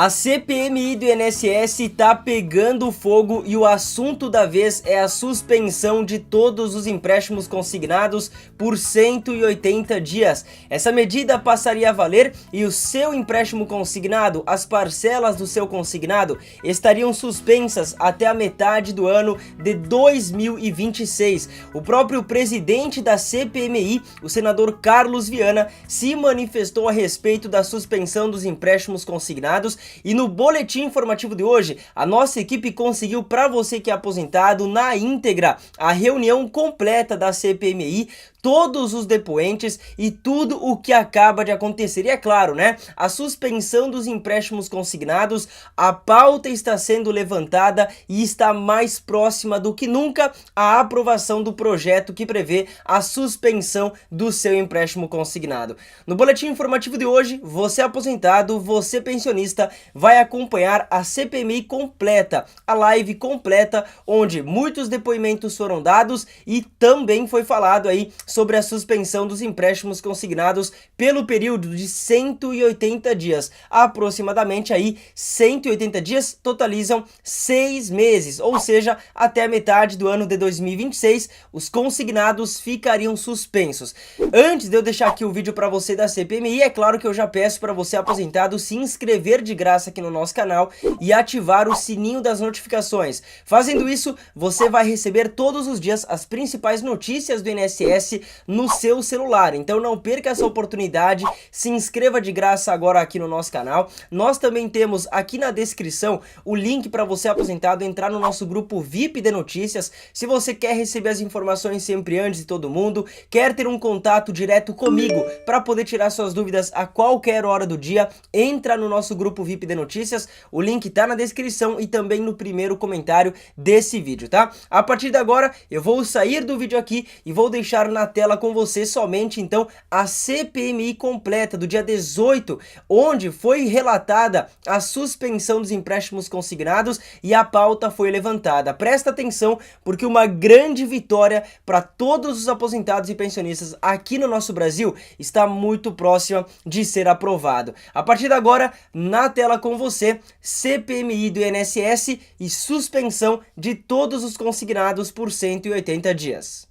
A CPMI do INSS está pegando fogo e o assunto da vez é a suspensão de todos os empréstimos consignados por 180 dias. Essa medida passaria a valer e o seu empréstimo consignado, as parcelas do seu consignado, estariam suspensas até a metade do ano de 2026. O próprio presidente da CPMI, o senador Carlos Viana, se manifestou a respeito da suspensão dos empréstimos consignados. E no boletim informativo de hoje, a nossa equipe conseguiu para você que é aposentado na íntegra a reunião completa da CPMI, todos os depoentes e tudo o que acaba de acontecer. E é claro, né? A suspensão dos empréstimos consignados, a pauta está sendo levantada e está mais próxima do que nunca a aprovação do projeto que prevê a suspensão do seu empréstimo consignado. No boletim informativo de hoje, você aposentado, você pensionista, vai acompanhar a CPMI completa, a live completa, onde muitos depoimentos foram dados e também foi falado aí sobre a suspensão dos empréstimos consignados pelo período de 180 dias. Aproximadamente aí 180 dias totalizam 6 meses, ou seja, até a metade do ano de 2026, os consignados ficariam suspensos. Antes de eu deixar aqui o vídeo para você da CPMI, é claro que eu já peço para você aposentado se inscrever de graça aqui no nosso canal e ativar o sininho das notificações. Fazendo isso, você vai receber todos os dias as principais notícias do INSS no seu celular. Então não perca essa oportunidade, se inscreva de graça agora aqui no nosso canal. Nós também temos aqui na descrição o link para você aposentado entrar no nosso grupo VIP de notícias. Se você quer receber as informações sempre antes de todo mundo, quer ter um contato direto comigo para poder tirar suas dúvidas a qualquer hora do dia, entra no nosso grupo VIP de notícias. O link tá na descrição e também no primeiro comentário desse vídeo, tá? A partir de agora eu vou sair do vídeo aqui e vou deixar na tela com você somente então a CPMI completa do dia 18, onde foi relatada a suspensão dos empréstimos consignados e a pauta foi levantada. Presta atenção, porque uma grande vitória para todos os aposentados e pensionistas aqui no nosso Brasil está muito próxima de ser aprovado. A partir de agora, na tela com você, CPMI do INSS e suspensão de todos os consignados por 180 dias.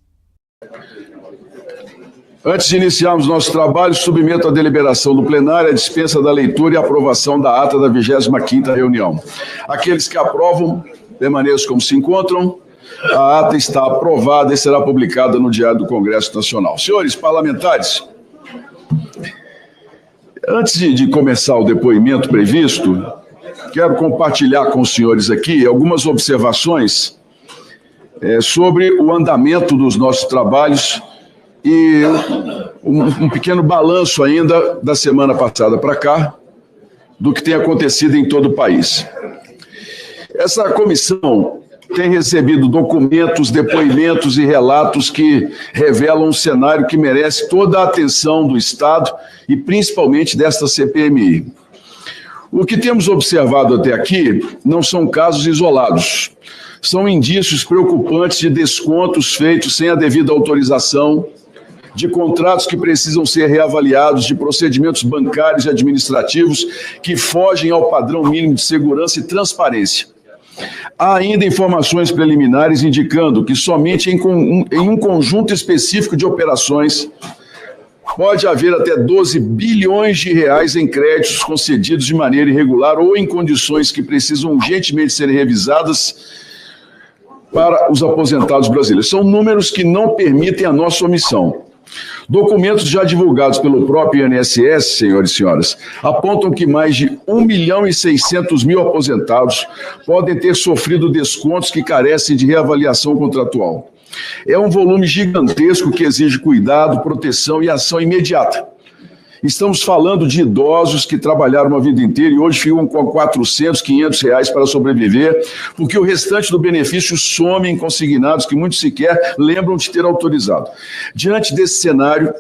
Antes de iniciarmos nosso trabalho, submeto à deliberação do plenário a dispensa da leitura e aprovação da ata da 25ª reunião. Aqueles que aprovam, permaneçam como se encontram. A ata está aprovada e será publicada no Diário do Congresso Nacional. Senhores parlamentares, antes de começar o depoimento previsto, quero compartilhar com os senhores aqui algumas observações sobre o andamento dos nossos trabalhos e um pequeno balanço ainda da semana passada para cá, do que tem acontecido em todo o país. Essa comissão tem recebido documentos, depoimentos e relatos que revelam um cenário que merece toda a atenção do Estado e principalmente desta CPMI. O que temos observado até aqui não são casos isolados, são indícios preocupantes de descontos feitos sem a devida autorização, de contratos que precisam ser reavaliados, de procedimentos bancários e administrativos que fogem ao padrão mínimo de segurança e transparência. Há ainda informações preliminares indicando que somente em um conjunto específico de operações pode haver até 12 bilhões de reais em créditos concedidos de maneira irregular ou em condições que precisam urgentemente serem revisadas para os aposentados brasileiros. São números que não permitem a nossa omissão. Documentos já divulgados pelo próprio INSS, senhores e senhoras, apontam que mais de 1.600.000 aposentados podem ter sofrido descontos que carecem de reavaliação contratual. É um volume gigantesco que exige cuidado, proteção e ação imediata. Estamos falando de idosos que trabalharam a vida inteira e hoje ficam com 400, 500 reais para sobreviver, porque o restante do benefício some em consignados que muitos sequer lembram de ter autorizado. Diante desse cenário,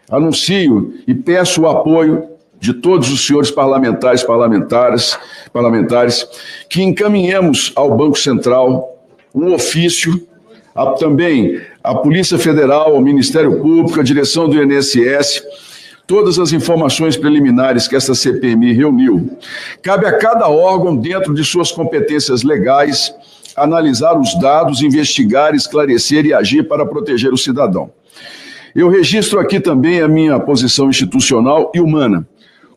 anuncio e peço o apoio de todos os senhores parlamentares, que encaminhemos ao Banco Central um ofício, também à Polícia Federal, ao Ministério Público, à direção do INSS, todas as informações preliminares que essa CPMI reuniu, cabe a cada órgão, dentro de suas competências legais, analisar os dados, investigar, esclarecer e agir para proteger o cidadão. Eu registro aqui também a minha posição institucional e humana.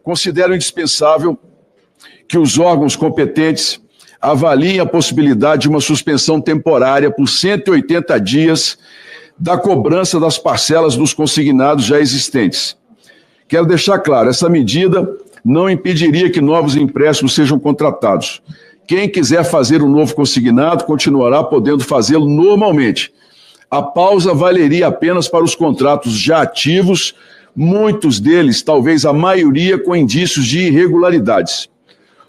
Considero indispensável que os órgãos competentes avaliem a possibilidade de uma suspensão temporária por 180 dias da cobrança das parcelas dos consignados já existentes. Quero deixar claro, essa medida não impediria que novos empréstimos sejam contratados. Quem quiser fazer um novo consignado continuará podendo fazê-lo normalmente. A pausa valeria apenas para os contratos já ativos, muitos deles, talvez a maioria, com indícios de irregularidades.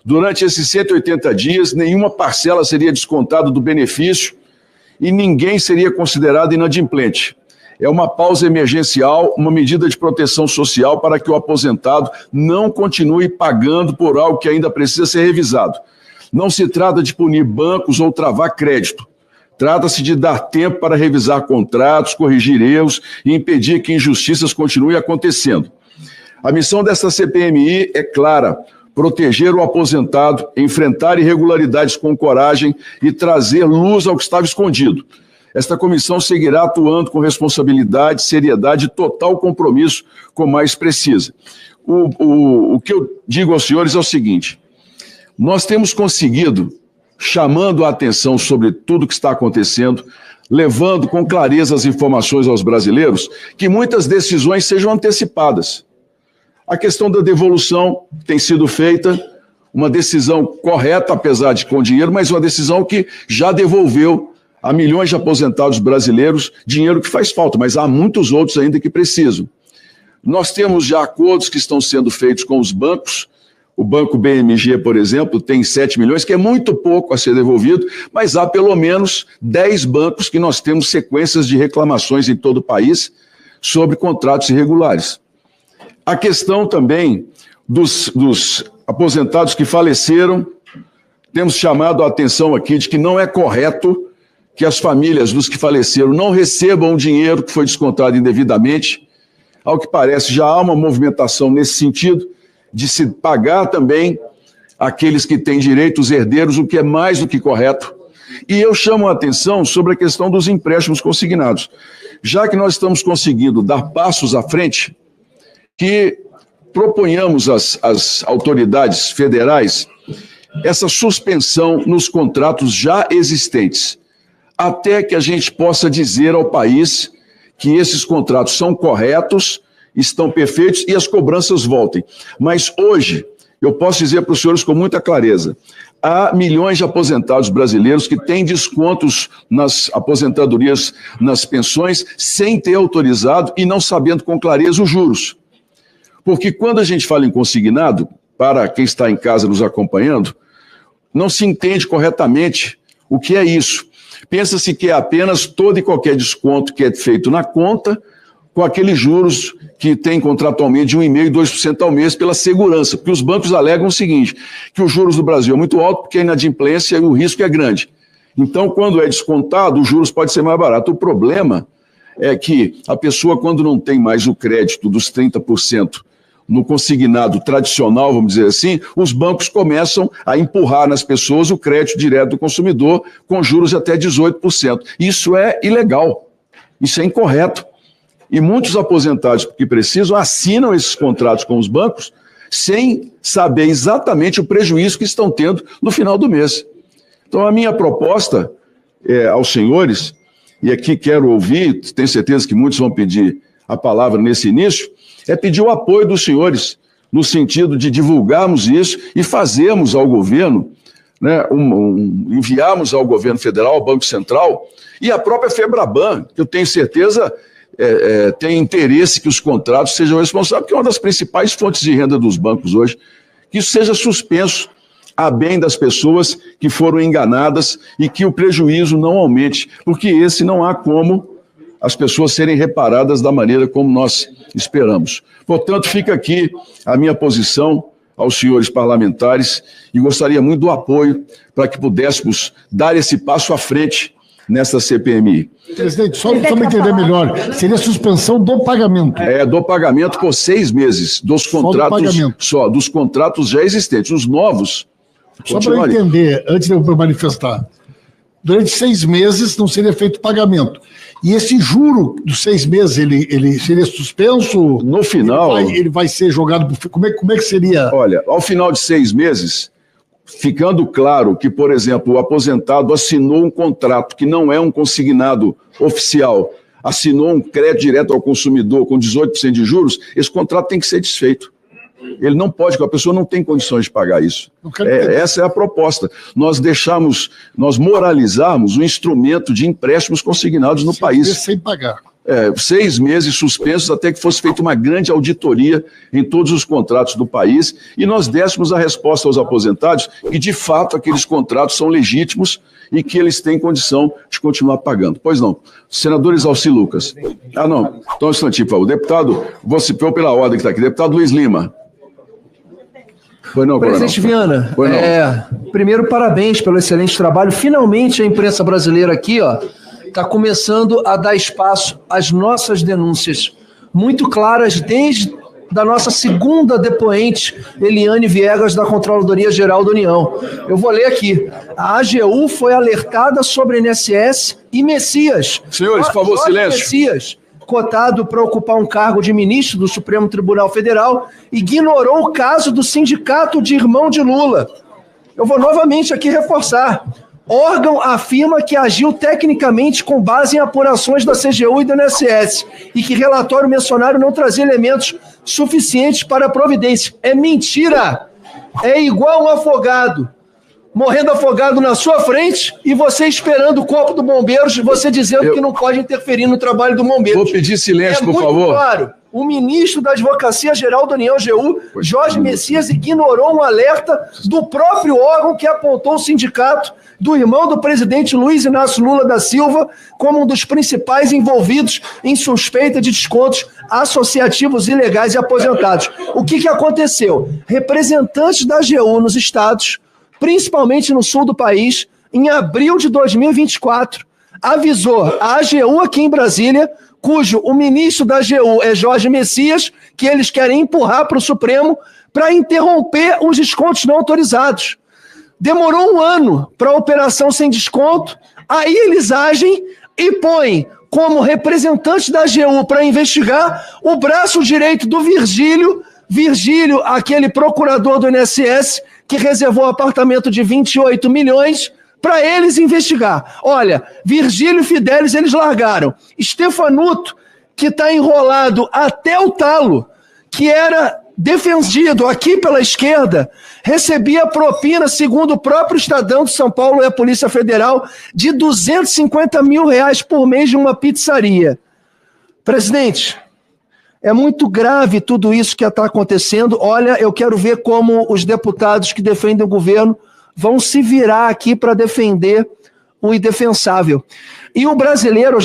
Durante esses 180 dias, nenhuma parcela seria descontada do benefício e ninguém seria considerado inadimplente. É uma pausa emergencial, uma medida de proteção social para que o aposentado não continue pagando por algo que ainda precisa ser revisado. Não se trata de punir bancos ou travar crédito. Trata-se de dar tempo para revisar contratos, corrigir erros e impedir que injustiças continuem acontecendo. A missão desta CPMI é clara: proteger o aposentado, enfrentar irregularidades com coragem e trazer luz ao que estava escondido. Esta comissão seguirá atuando com responsabilidade, seriedade e total compromisso com mais precisa. O que eu digo aos senhores é o seguinte: nós temos conseguido, chamando a atenção sobre tudo o que está acontecendo, levando com clareza as informações aos brasileiros, que muitas decisões sejam antecipadas. A questão da devolução tem sido feita, uma decisão correta, apesar de com dinheiro, mas uma decisão que já devolveu a milhões de aposentados brasileiros dinheiro que faz falta, mas há muitos outros ainda que precisam. Nós temos já acordos que estão sendo feitos com os bancos. O Banco BMG, por exemplo, tem 7 milhões, que é muito pouco a ser devolvido, mas há pelo menos 10 bancos que nós temos sequências de reclamações em todo o país sobre contratos irregulares. A questão também dos aposentados que faleceram, temos chamado a atenção aqui de que não é correto que as famílias dos que faleceram não recebam o dinheiro que foi descontado indevidamente. Ao que parece, já há uma movimentação nesse sentido, de se pagar também aqueles que têm direitos herdeiros, o que é mais do que correto. E eu chamo a atenção sobre a questão dos empréstimos consignados. Já que nós estamos conseguindo dar passos à frente, que proponhamos às autoridades federais essa suspensão nos contratos já existentes, até que a gente possa dizer ao país que esses contratos são corretos, estão perfeitos e as cobranças voltem. Mas hoje, eu posso dizer para os senhores com muita clareza, há milhões de aposentados brasileiros que têm descontos nas aposentadorias, nas pensões, sem ter autorizado e não sabendo com clareza os juros. Porque quando a gente fala em consignado, para quem está em casa nos acompanhando, não se entende corretamente o que é isso. Pensa-se que é apenas todo e qualquer desconto que é feito na conta, com aqueles juros que tem contratualmente de 1,5% e 2% ao mês pela segurança, porque os bancos alegam o seguinte, que os juros do Brasil é muito alto porque a inadimplência e o risco é grande. Então, quando é descontado, os juros podem ser mais baratos. O problema é que a pessoa, quando não tem mais o crédito dos 30% no consignado tradicional, vamos dizer assim, os bancos começam a empurrar nas pessoas o crédito direto do consumidor com juros de até 18%. Isso é ilegal, isso é incorreto. E muitos aposentados que precisam assinam esses contratos com os bancos sem saber exatamente o prejuízo que estão tendo no final do mês. Então, a minha proposta aos senhores, e aqui quero ouvir, tenho certeza que muitos vão pedir a palavra nesse início, é pedir o apoio dos senhores, no sentido de divulgarmos isso e fazermos ao governo, né, enviarmos ao governo federal, ao Banco Central, e a própria FEBRABAN, que eu tenho certeza tem interesse que os contratos sejam responsáveis, porque é uma das principais fontes de renda dos bancos hoje, que isso seja suspenso a bem das pessoas que foram enganadas e que o prejuízo não aumente, porque esse não há como as pessoas serem reparadas da maneira como nós esperamos. Portanto, fica aqui a minha posição aos senhores parlamentares e gostaria muito do apoio para que pudéssemos dar esse passo à frente nessa CPMI. Presidente, só para entender melhor, seria suspensão do pagamento. Do pagamento por 6 meses, dos contratos já existentes. Os novos... Só para eu entender, antes de eu manifestar, durante 6 meses não seria feito pagamento. E esse juro dos 6 meses, ele seria suspenso? No final... Ele vai ser jogado... Como é que seria? Olha, ao final de 6 meses, ficando claro que, por exemplo, o aposentado assinou um contrato que não é um consignado oficial, assinou um crédito direto ao consumidor com 18% de juros, esse contrato tem que ser desfeito. Ele não pode, a pessoa não tem condições de pagar isso. Essa é a proposta. Nós moralizarmos o instrumento de empréstimos consignados no país. Sem pagar. 6 meses suspensos até que fosse feita uma grande auditoria em todos os contratos do país e nós dessemos a resposta aos aposentados que, de fato, aqueles contratos são legítimos e que eles têm condição de continuar pagando. Pois não. Senadores Alci Lucas. Não. Então, um instantinho, por favor. Deputado, vou pela ordem que está aqui. Deputado Luiz Lima. Presidente Viana, primeiro, parabéns pelo excelente trabalho. Finalmente, a imprensa brasileira aqui, está começando a dar espaço às nossas denúncias, muito claras desde da nossa segunda depoente, Eliane Viegas, da Controladoria Geral da União. Eu vou ler aqui. A AGU foi alertada sobre INSS e Messias. Senhores, por favor, silêncio. Messias, cotado para ocupar um cargo de ministro do Supremo Tribunal Federal, ignorou o caso do sindicato de irmão de Lula. Eu vou novamente aqui reforçar. Órgão afirma que agiu tecnicamente com base em apurações da CGU e do INSS e que relatório mencionário não trazia elementos suficientes para a providência. É mentira! É igual um afogado, morrendo afogado na sua frente e você esperando o corpo do bombeiro, você dizendo que não pode interferir no trabalho do bombeiro. Vou pedir silêncio, por favor. É muito claro. O ministro da Advocacia Geral da União, AGU, Jorge Messias, ignorou um alerta do próprio órgão que apontou o sindicato do irmão do presidente Luiz Inácio Lula da Silva como um dos principais envolvidos em suspeita de descontos associativos ilegais e aposentados. O que aconteceu? Representantes da AGU nos estados, principalmente no sul do país, em abril de 2024, avisou a AGU aqui em Brasília, cujo o ministro da AGU é Jorge Messias, que eles querem empurrar para o Supremo para interromper os descontos não autorizados. Demorou 1 ano para a operação sem desconto, aí eles agem e põem como representante da AGU para investigar o braço direito do Virgílio, aquele procurador do INSS, que reservou um apartamento de 28 milhões para eles investigar. Olha, Virgílio e Fidelis eles largaram. Stefanuto, que está enrolado até o talo, que era defendido aqui pela esquerda, recebia propina, segundo o próprio Estadão de São Paulo e a Polícia Federal, de R$250 mil por mês de uma pizzaria. Presidente, é muito grave tudo isso que está acontecendo. Olha, eu quero ver como os deputados que defendem o governo vão se virar aqui para defender o indefensável. E o brasileiro,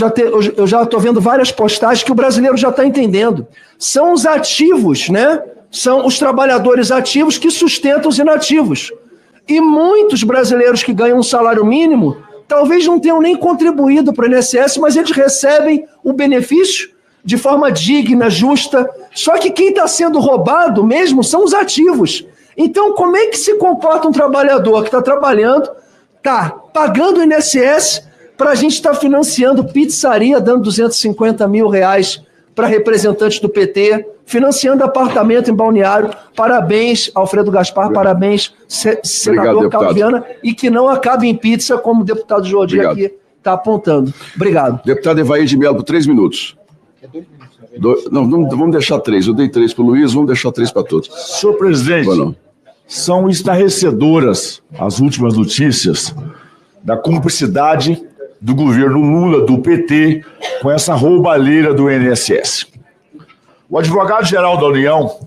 eu já estou vendo várias postagens que o brasileiro já está entendendo. São os ativos, né? São os trabalhadores ativos que sustentam os inativos. E muitos brasileiros que ganham um salário mínimo talvez não tenham nem contribuído para o INSS, mas eles recebem o benefício de forma digna, justa. Só que quem está sendo roubado mesmo são os ativos. Então, como é que se comporta um trabalhador que está trabalhando, está pagando o INSS para a gente estar financiando pizzaria, dando R$250 mil para representantes do PT, financiando apartamento em Balneário? Parabéns, Alfredo Gaspar, parabéns, senador Carlos Viana, e que não acabe em pizza, como o deputado Jordi aqui está apontando. Obrigado. Deputado Evair de Mello, por 3 minutos. Não, vamos deixar 3. Eu dei 3 para o Luiz, vamos deixar 3 para todos. Senhor presidente, são estarrecedoras as últimas notícias da cumplicidade do governo Lula, do PT, com essa roubalheira do INSS. O advogado-geral da União,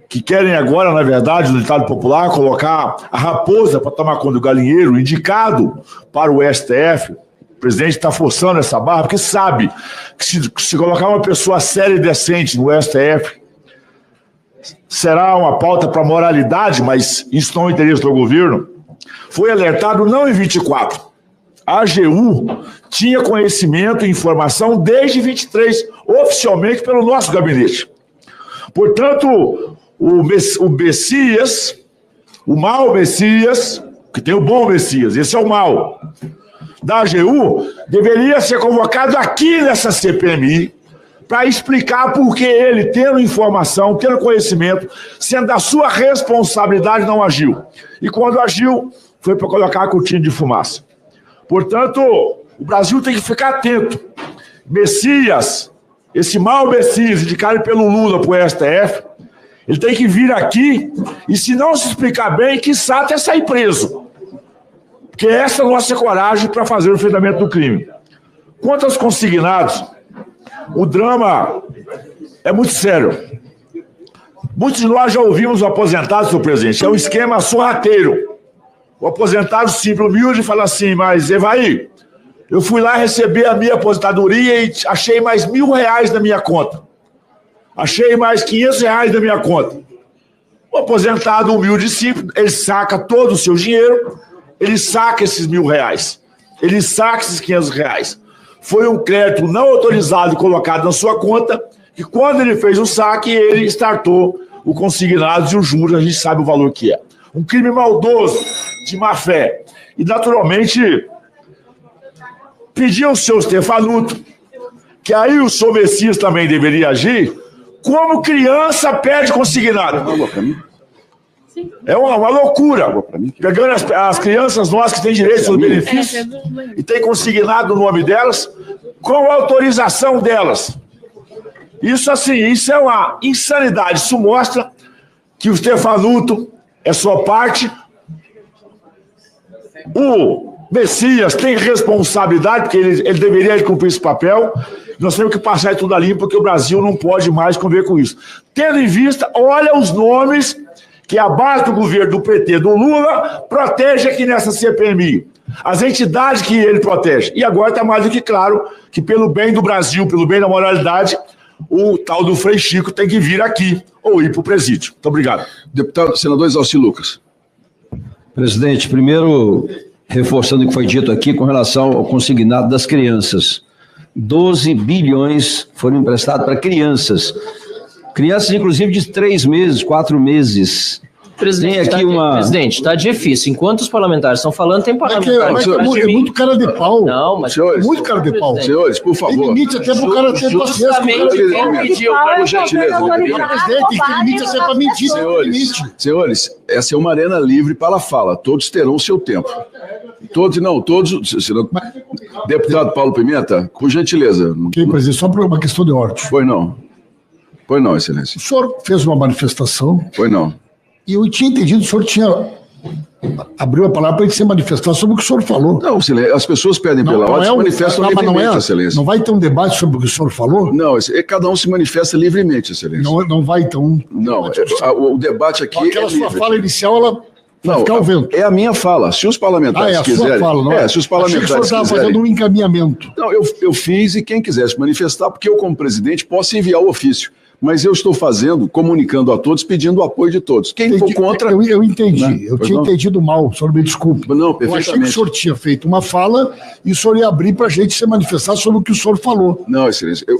que querem agora, na verdade, no ditado popular, colocar a raposa para tomar conta do galinheiro, indicado para o STF, o presidente está forçando essa barra, porque sabe que se colocar uma pessoa séria e decente no STF, será uma pauta para moralidade, mas isso não é interesse do governo. Foi alertado não em 24, a AGU tinha conhecimento e informação desde 23, oficialmente pelo nosso gabinete. Portanto, o Messias, o mau Messias, que tem o bom Messias, esse é o mau, da AGU, deveria ser convocado aqui nessa CPMI para explicar por que ele, tendo informação, tendo conhecimento, sendo da sua responsabilidade, não agiu. E quando agiu, foi para colocar a cortina de fumaça. Portanto, o Brasil tem que ficar atento. Messias, esse mau Messias, indicado pelo Lula para o STF, ele tem que vir aqui e, se não se explicar bem, quiçá até sair preso. Porque essa é a nossa coragem para fazer o enfrentamento do crime. Quanto aos consignados, o drama é muito sério. Muitos de nós já ouvimos o aposentado, senhor presidente, é um esquema sorrateiro. O aposentado simples, humilde, fala assim, mas Evaí, eu fui lá receber a minha aposentadoria e achei mais R$1.000 na minha conta. Achei mais R$500 na minha conta. O aposentado humilde e simples, ele saca todo o seu dinheiro, ele saca esses R$1.000, ele saca esses R$500. Foi um crédito não autorizado colocado na sua conta, e quando ele fez o saque, ele startou o consignado e o juros, a gente sabe o valor que é. Um crime maldoso, de má fé. E, naturalmente, pediu ao senhor Stefanuto, que aí o senhor Messias também deveria agir, como criança pede consignado. É uma loucura. Pegando as crianças nossas que têm direito aos benefícios e tem consignado o nome delas com a autorização delas. Isso assim, isso é uma insanidade. Isso mostra que o Stefanuto é sua parte. O Messias tem responsabilidade, porque ele deveria cumprir esse papel. Nós temos que passar tudo a limpo, porque o Brasil não pode mais conviver com isso. Tendo em vista, olha os nomes que a base do governo do PT, do Lula, protege aqui nessa CPMI. As entidades que ele protege. E agora está mais do que claro que, pelo bem do Brasil, pelo bem da moralidade, o tal do Frei Chico tem que vir aqui ou ir para o presídio. Muito obrigado. Deputado, senador Exausti Lucas. Presidente, primeiro, reforçando o que foi dito aqui com relação ao consignado das crianças. 12 bilhões foram emprestados para crianças. Crianças, inclusive, de 3 meses, 4 meses. Presidente, está difícil. Enquanto os parlamentares estão falando, tem parlamentares. É muito cara de pau. Não, mas... Senhores, muito cara de pau. Senhores, por favor. Tem limite até para o cara ter paciência. Justamente quem pediu, por gentileza. Presidente, tem limite até para mentir. Senhores, essa é uma arena livre para a fala. Todos terão o seu tempo. Todos. Deputado Paulo Pimenta, por gentileza. Ok, presidente, só por uma questão de ordem. Pois não, excelência. O senhor fez uma manifestação. Pois não. E eu tinha entendido, o senhor abriu a palavra para ele se manifestar sobre o que o senhor falou. Não, as pessoas pedem pela ordem, se manifestam livremente, excelência. Não vai ter um debate sobre o que o senhor falou? Não, cada um se manifesta livremente, excelência. Não vai, então... Não, o debate aqui aquela sua fala inicial, ela... Não, é a minha fala. Se os parlamentares quiserem... Sua fala, não é? Se os parlamentares quiserem... Achei que o senhor estava fazendo um encaminhamento. Não, eu fiz, e quem quiser se manifestar, porque eu, como presidente, posso enviar o ofício. Mas eu estou comunicando a todos, pedindo o apoio de todos. Quem for contra... Eu entendi. Né? Eu tinha entendido mal, o senhor me desculpe. Não, perfeitamente. Eu achei que o senhor tinha feito uma fala e o senhor ia abrir para a gente se manifestar sobre o que o senhor falou. Não, excelência. Eu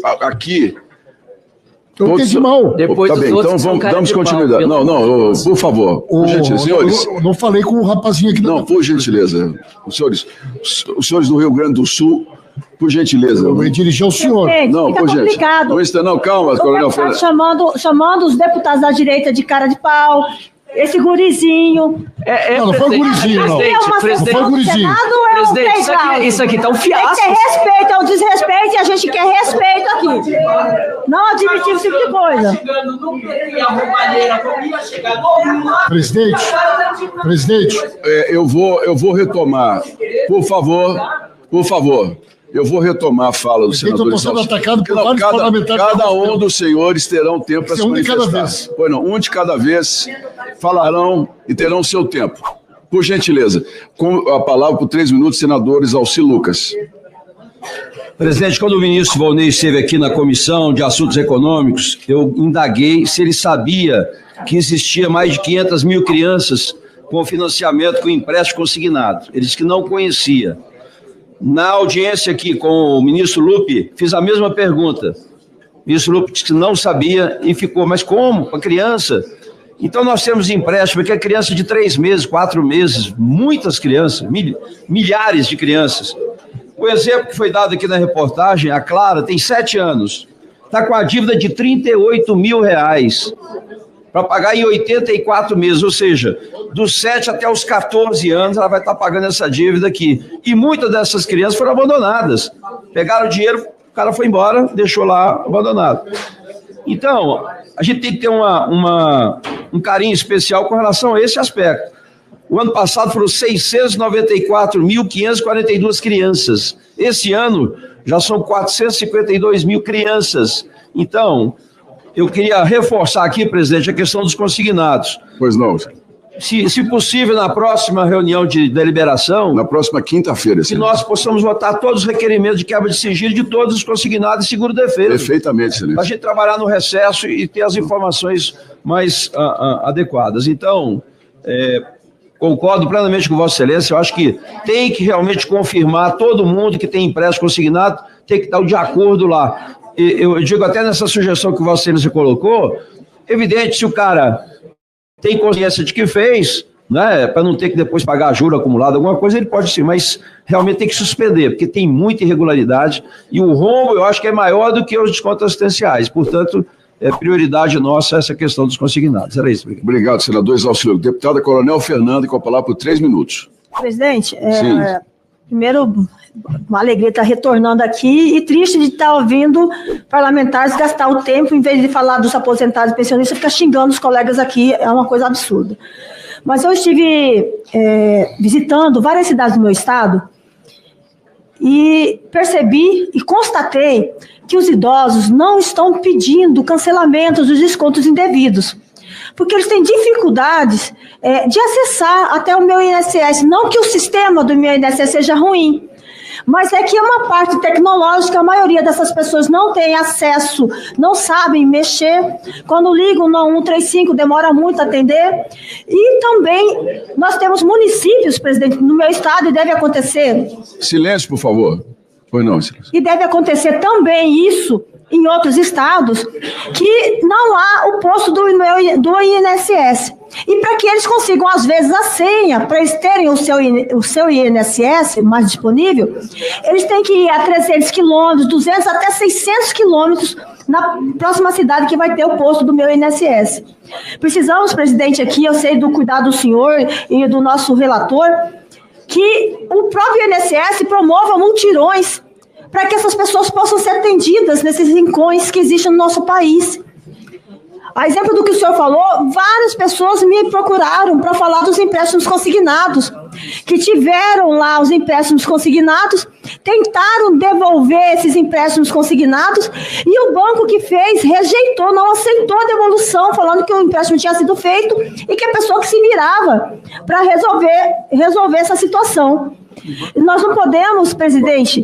entendi mal. Depois tá bem, então damos continuidade. Não, por favor. Por gentileza, senhores. Eu não falei com o rapazinho aqui. Não, por gentileza. Os senhores do Rio Grande do Sul, por gentileza. Eu vou dirigir ao senhor. Não, por gentileza. Não, calma, coronel Fernando. Chamando os deputados da direita de cara de pau. Esse gurizinho. Não foi gurizinho, não. Não foi gurizinho. Presidente, isso aqui tá um fiasco. Tem que ter respeito ao desrespeito e a gente quer respeito aqui. Não admitir esse tipo de coisa. Presidente. Eu vou retomar. Por favor. Eu vou retomar a fala do senador. Eu estou sendo atacado por vários parlamentares. Cada um dos senhores terão tempo para se manifestar. Um de cada vez. Pois não, um de cada vez falarão e terão seu tempo. Por gentileza, com a palavra por 3 minutos, senador Exausti Lucas. Presidente, quando o ministro Volney esteve aqui na Comissão de Assuntos Econômicos, eu indaguei se ele sabia que existia mais de 500 mil crianças com financiamento com empréstimo consignado. Ele disse que não conhecia. Na audiência aqui com o ministro Lupe, fiz a mesma pergunta. O ministro Lupe disse que não sabia e ficou, mas como? Para criança? Então nós temos empréstimo que é criança de 3 meses, 4 meses, muitas crianças, milhares de crianças. O exemplo que foi dado aqui na reportagem, a Clara tem 7 anos, está com a dívida de R$38 mil para pagar em 84 meses, ou seja, dos 7 até os 14 anos ela vai estar pagando essa dívida aqui. E muitas dessas crianças foram abandonadas. Pegaram o dinheiro, o cara foi embora, deixou lá abandonado. Então, a gente tem que ter um carinho especial com relação a esse aspecto. O ano passado foram 694.542 crianças. Esse ano já são 452 mil crianças. Então, eu queria reforçar aqui, presidente, a questão dos consignados. Pois não. Se possível, na próxima reunião de deliberação... Na próxima quinta-feira, que nós possamos votar todos os requerimentos de quebra de sigilo de todos os consignados e seguro-defesa. Perfeitamente, excelência. Para a gente trabalhar no recesso e ter as informações mais adequadas. Então, concordo plenamente com Vossa Excelência, eu acho que tem que realmente confirmar todo mundo que tem empréstimo consignado, tem que estar de acordo lá. Eu digo até nessa sugestão que Vossa Excelência colocou, evidente, se o cara tem consciência de que fez, né, para não ter que depois pagar juro acumulado, alguma coisa, ele pode sim, mas realmente tem que suspender, porque tem muita irregularidade e o rombo eu acho que é maior do que os descontos assistenciais, portanto, é prioridade nossa essa questão dos consignados. Era isso. Obrigado, senador Exaucílio. Deputada Coronel Fernando, com a palavra por 3 minutos. Presidente, primeiro, uma alegria estar retornando aqui e triste de estar ouvindo parlamentares gastar o tempo, em vez de falar dos aposentados e pensionistas, ficar xingando os colegas aqui, é uma coisa absurda. Mas eu estive visitando várias cidades do meu estado e percebi e constatei que os idosos não estão pedindo cancelamentos dos descontos indevidos, porque eles têm dificuldades de acessar até o meu INSS. Não que o sistema do meu INSS seja ruim, mas é que é uma parte tecnológica, a maioria dessas pessoas não tem acesso, não sabem mexer. Quando ligam no 135, demora muito a atender. E também nós temos municípios, presidente, no meu estado, e deve acontecer... Silêncio, por favor. Pois não, silêncio. E deve acontecer também isso em outros estados, que não há o posto do INSS. E para que eles consigam, às vezes, a senha, para eles terem o seu INSS mais disponível, eles têm que ir a 300 quilômetros, 200 até 600 quilômetros na próxima cidade que vai ter o posto do meu INSS. Precisamos, presidente, aqui, eu sei do cuidado do senhor e do nosso relator, que o próprio INSS promova mutirões para que essas pessoas possam ser atendidas nesses rincões que existem no nosso país. A exemplo do que o senhor falou, várias pessoas me procuraram para falar dos empréstimos consignados, que tiveram lá os empréstimos consignados, tentaram devolver esses empréstimos consignados e o banco que fez rejeitou, não aceitou a devolução, falando que o empréstimo tinha sido feito e que a pessoa que se virava para resolver essa situação. Nós não podemos, presidente,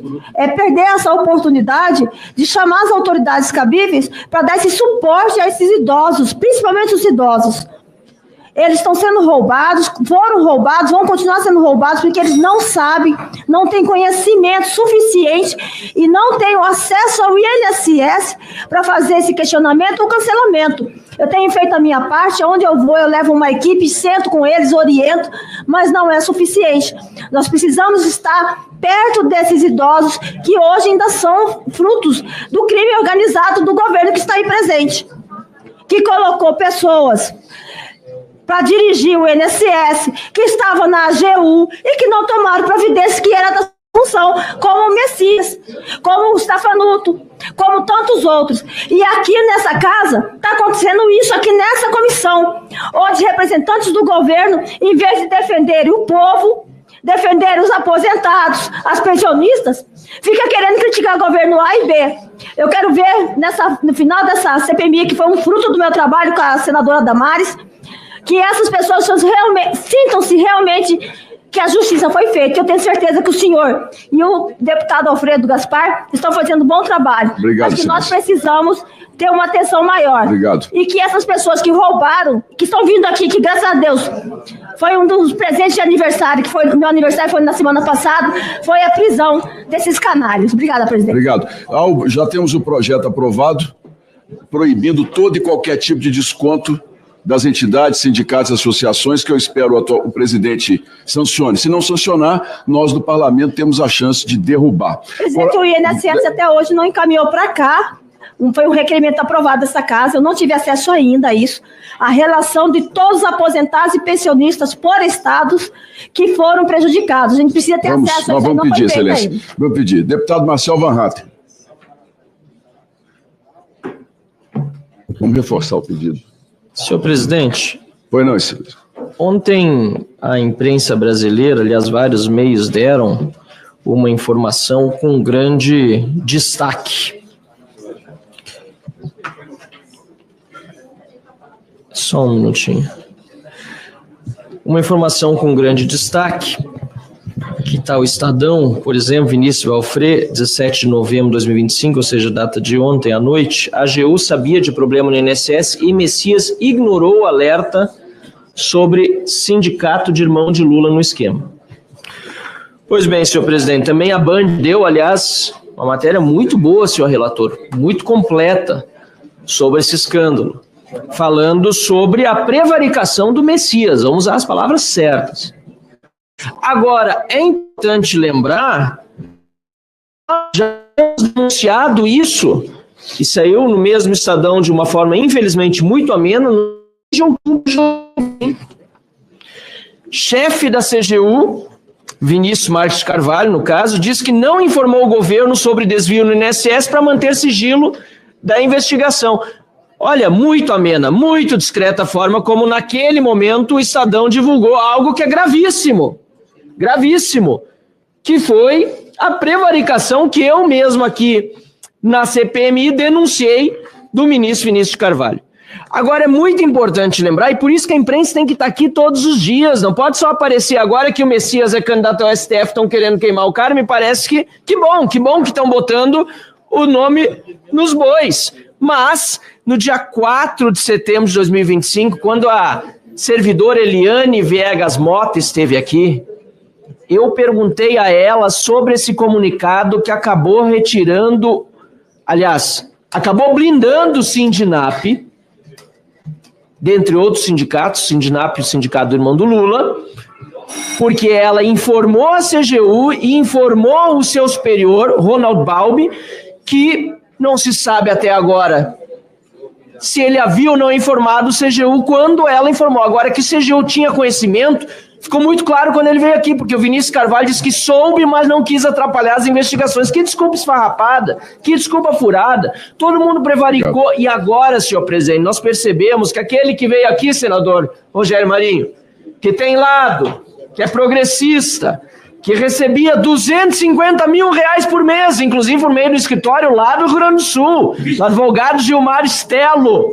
perder essa oportunidade de chamar as autoridades cabíveis para dar esse suporte a esses idosos, principalmente os idosos. Eles estão sendo roubados, foram roubados, vão continuar sendo roubados porque eles não sabem, não têm conhecimento suficiente e não têm o acesso ao INSS para fazer esse questionamento ou cancelamento. Eu tenho feito a minha parte, onde eu vou, eu levo uma equipe, sento com eles, oriento, mas não é suficiente. Nós precisamos estar perto desses idosos que hoje ainda são frutos do crime organizado do governo que está aí presente, que colocou pessoas para dirigir o INSS, que estava na AGU e que não tomaram providência que era da função, como o Messias, como o Stefanuto, como tantos outros. E aqui nessa casa está acontecendo isso, aqui nessa comissão, onde representantes do governo, em vez de defenderem o povo, defenderem os aposentados, as pensionistas, fica querendo criticar o governo A e B. Eu quero ver no final dessa CPMI, que foi um fruto do meu trabalho com a senadora Damares, que essas pessoas sintam-se realmente que a justiça foi feita. Eu tenho certeza que o senhor e o deputado Alfredo Gaspar estão fazendo um bom trabalho. Obrigado, mas que nós senhor. precisamos ter uma atenção maior. Obrigado. E que essas pessoas que roubaram, que estão vindo aqui, que graças a Deus foi um dos presentes de aniversário, que foi meu aniversário foi na semana passada, foi a prisão desses canalhas. Obrigada, presidente. Obrigado. Já temos o projeto aprovado, proibindo todo e qualquer tipo de desconto das entidades, sindicatos, associações, que eu espero o presidente sancione. Se não sancionar, nós do parlamento temos a chance de derrubar. Presidente, o INSS até hoje não encaminhou para cá. Foi um requerimento aprovado dessa casa, eu não tive acesso ainda a isso, a relação de todos os aposentados e pensionistas por estados que foram prejudicados. A gente precisa ter acesso a isso. Nós vamos pedir, excelência. Vamos pedir. Deputado Marcel Van Hatten. Vamos reforçar o pedido. Senhor presidente, Pois não, excelência. ontem a imprensa brasileira, aliás, vários meios deram uma informação com grande destaque. Só um minutinho. Uma informação com grande destaque, que está o Estadão, por exemplo, Vinícius Valfré, 17 de novembro de 2025, ou seja, data de ontem à noite, a AGU sabia de problema no INSS e Messias ignorou o alerta sobre sindicato de irmão de Lula no esquema. Pois bem, senhor presidente, também a Band deu, aliás, uma matéria muito boa, senhor relator, muito completa sobre esse escândalo, falando sobre a prevaricação do Messias, vamos usar as palavras certas. Agora, é importante lembrar, já temos denunciado isso, e saiu no mesmo Estadão de uma forma, infelizmente, muito amena, no de outubro de 2020. Chefe da CGU, Vinícius Marques Carvalho, no caso, diz que não informou o governo sobre desvio no INSS para manter sigilo da investigação. Olha, muito amena, muito discreta forma como naquele momento o Estadão divulgou algo que é gravíssimo, que foi a prevaricação que eu mesmo aqui na CPMI denunciei do ministro Vinícius Carvalho. Agora é muito importante lembrar, e por isso que a imprensa tem que estar aqui todos os dias, não pode só aparecer agora que o Messias é candidato ao STF, estão querendo queimar o cara, me parece que bom que estão botando o nome nos bois. Mas, no dia 4 de setembro de 2025, quando a servidora Eliane Viegas Mota esteve aqui, eu perguntei a ela sobre esse comunicado que acabou retirando, aliás, acabou blindando o Sindinap, dentre outros sindicatos, Sindinap e o Sindicato do Irmão do Lula, porque ela informou a CGU e informou o seu superior, Ronald Balbi, que não se sabe até agora se ele havia ou não informado o CGU quando ela informou. Agora que o CGU tinha conhecimento, ficou muito claro quando ele veio aqui, porque o Vinícius Carvalho disse que soube, mas não quis atrapalhar as investigações. Que desculpa esfarrapada, que desculpa furada. Todo mundo prevaricou. E agora, senhor presidente, nós percebemos que aquele que veio aqui, senador Rogério Marinho, que tem lado, que é progressista, que recebia 250 mil reais por mês, inclusive por meio do escritório lá do Rio Grande do Sul, do advogado Gilmar Stelo.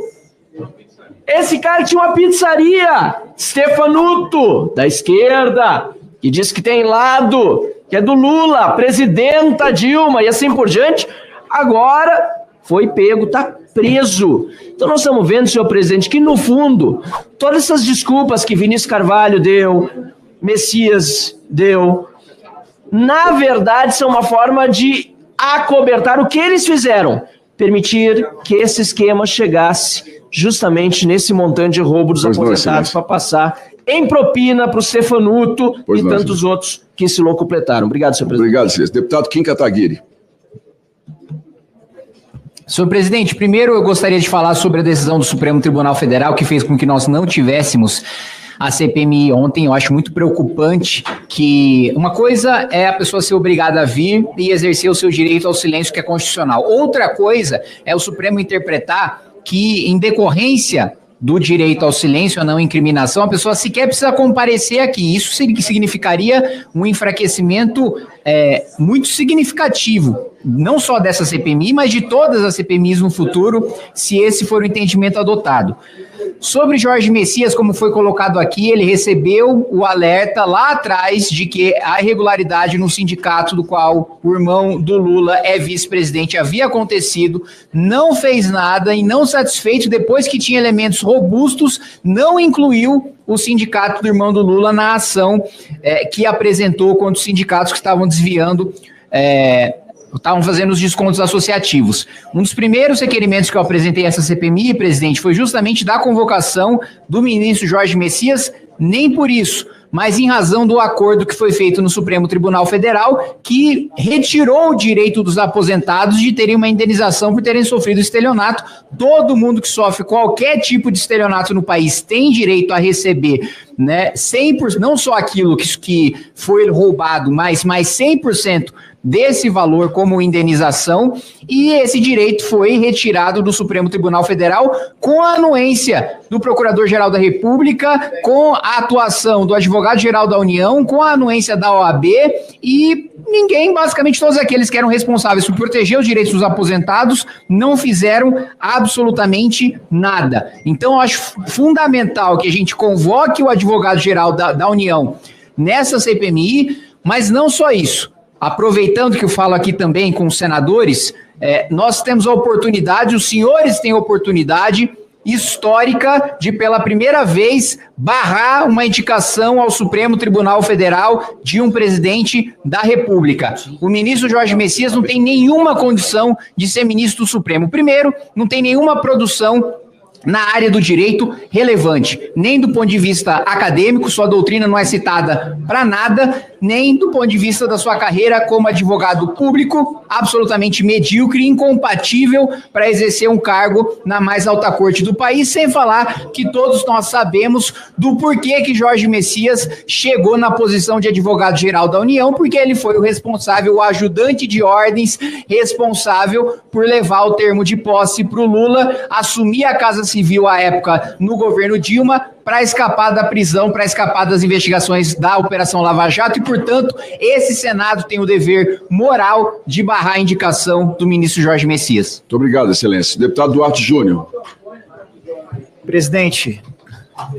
Esse cara tinha uma pizzaria, Stefanuto, da esquerda, que diz que tem lado, que é do Lula, presidenta Dilma e assim por diante. Agora foi pego, está preso. Então nós estamos vendo, senhor presidente, que no fundo, todas essas desculpas que Vinícius Carvalho deu, Messias deu, na verdade são uma forma de acobertar o que eles fizeram, permitir que esse esquema chegasse justamente nesse montante de roubo dos aposentados para passar em propina para o Stefanuto e tantos outros que se locupletaram. Obrigado, senhor presidente. Obrigado, senhor. Deputado Kim Kataguiri. Senhor presidente, primeiro eu gostaria de falar sobre a decisão do Supremo Tribunal Federal que fez com que nós não tivéssemos a CPMI ontem. Eu acho muito preocupante que uma coisa é a pessoa ser obrigada a vir e exercer o seu direito ao silêncio, que é constitucional. Outra coisa é o Supremo interpretar que, em decorrência do direito ao silêncio, a não incriminação, a pessoa sequer precisa comparecer aqui. Isso significaria um enfraquecimento muito significativo não só dessa CPMI, mas de todas as CPMIs no futuro, se esse for o entendimento adotado. Sobre Jorge Messias, como foi colocado aqui, ele recebeu o alerta lá atrás de que a irregularidade no sindicato do qual o irmão do Lula é vice-presidente havia acontecido, não fez nada e não satisfeito, depois que tinha elementos robustos, não incluiu o sindicato do irmão do Lula na ação que apresentou contra os sindicatos que estavam desviando, estavam fazendo os descontos associativos. Um dos primeiros requerimentos que eu apresentei a essa CPMI, presidente, foi justamente da convocação do ministro Jorge Messias, nem por isso, mas em razão do acordo que foi feito no Supremo Tribunal Federal, que retirou o direito dos aposentados de terem uma indenização por terem sofrido estelionato. Todo mundo que sofre qualquer tipo de estelionato no país tem direito a receber, né, 100%, não só aquilo que foi roubado, mas mais 100% desse valor como indenização, e esse direito foi retirado do Supremo Tribunal Federal com a anuência do Procurador-Geral da República, com a atuação do Advogado-Geral da União, com a anuência da OAB, e ninguém, basicamente todos aqueles que eram responsáveis por proteger os direitos dos aposentados, não fizeram absolutamente nada. Então, eu acho fundamental que a gente convoque o Advogado-Geral da União nessa CPMI, mas não só isso. Aproveitando que eu falo aqui também com os senadores, nós temos a oportunidade, os senhores têm a oportunidade histórica de, pela primeira vez, barrar uma indicação ao Supremo Tribunal Federal de um presidente da República. O ministro Jorge Messias não tem nenhuma condição de ser ministro do Supremo. Primeiro, não tem nenhuma produção na área do direito relevante, nem do ponto de vista acadêmico, sua doutrina não é citada para nada, nem do ponto de vista da sua carreira como advogado público, absolutamente medíocre e incompatível para exercer um cargo na mais alta corte do país, sem falar que todos nós sabemos do porquê que Jorge Messias chegou na posição de advogado-geral da União, porque ele foi o responsável, o ajudante de ordens, responsável por levar o termo de posse para o Lula, assumir a Casa Civil à época no governo Dilma, para escapar da prisão, para escapar das investigações da Operação Lava Jato, e, portanto, esse Senado tem o dever moral de barrar a indicação do ministro Jorge Messias. Muito obrigado, Excelência. Deputado Duarte Júnior. Presidente,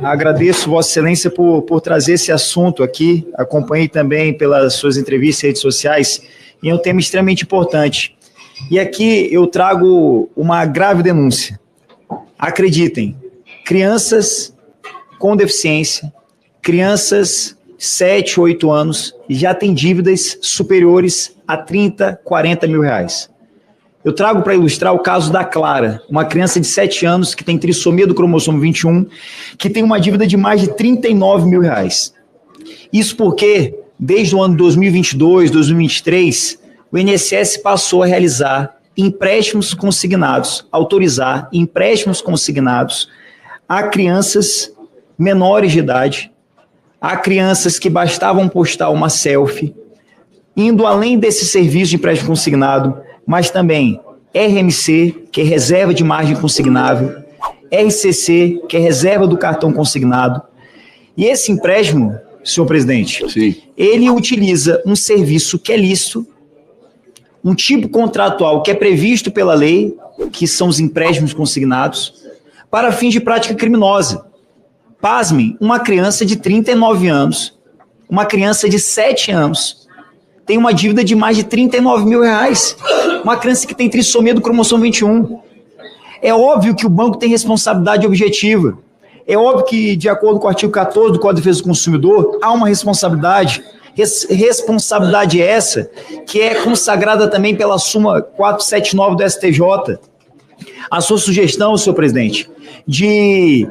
agradeço Vossa Excelência por trazer esse assunto aqui, acompanhei também pelas suas entrevistas e redes sociais, e é um tema extremamente importante. E aqui eu trago uma grave denúncia. Acreditem, crianças com deficiência, crianças 7, 8 anos, já têm dívidas superiores a 30, 40 mil reais. Eu trago para ilustrar o caso da Clara, uma criança de 7 anos que tem trissomia do cromossomo 21, que tem uma dívida de mais de 39 mil reais. Isso porque, desde o ano 2022, 2023, o INSS passou a realizar empréstimos consignados, autorizar empréstimos consignados a crianças menores de idade, a crianças que bastavam postar uma selfie, indo além desse serviço de empréstimo consignado, mas também RMC, que é reserva de margem consignável, RCC, que é reserva do cartão consignado. E esse empréstimo, senhor presidente, sim, ele utiliza um serviço que é lícito, um tipo contratual que é previsto pela lei, que são os empréstimos consignados, para fins de prática criminosa. Pasmem, uma criança de 39 anos, uma criança de 7 anos, tem uma dívida de mais de 39 mil reais. Uma criança que tem trissomia do cromossomo 21. É óbvio que o banco tem responsabilidade objetiva. É óbvio que, de acordo com o artigo 14 do Código de Defesa do Consumidor, há uma responsabilidade. Responsabilidade essa que é consagrada também pela súmula 479 do STJ. A sua sugestão, senhor presidente, de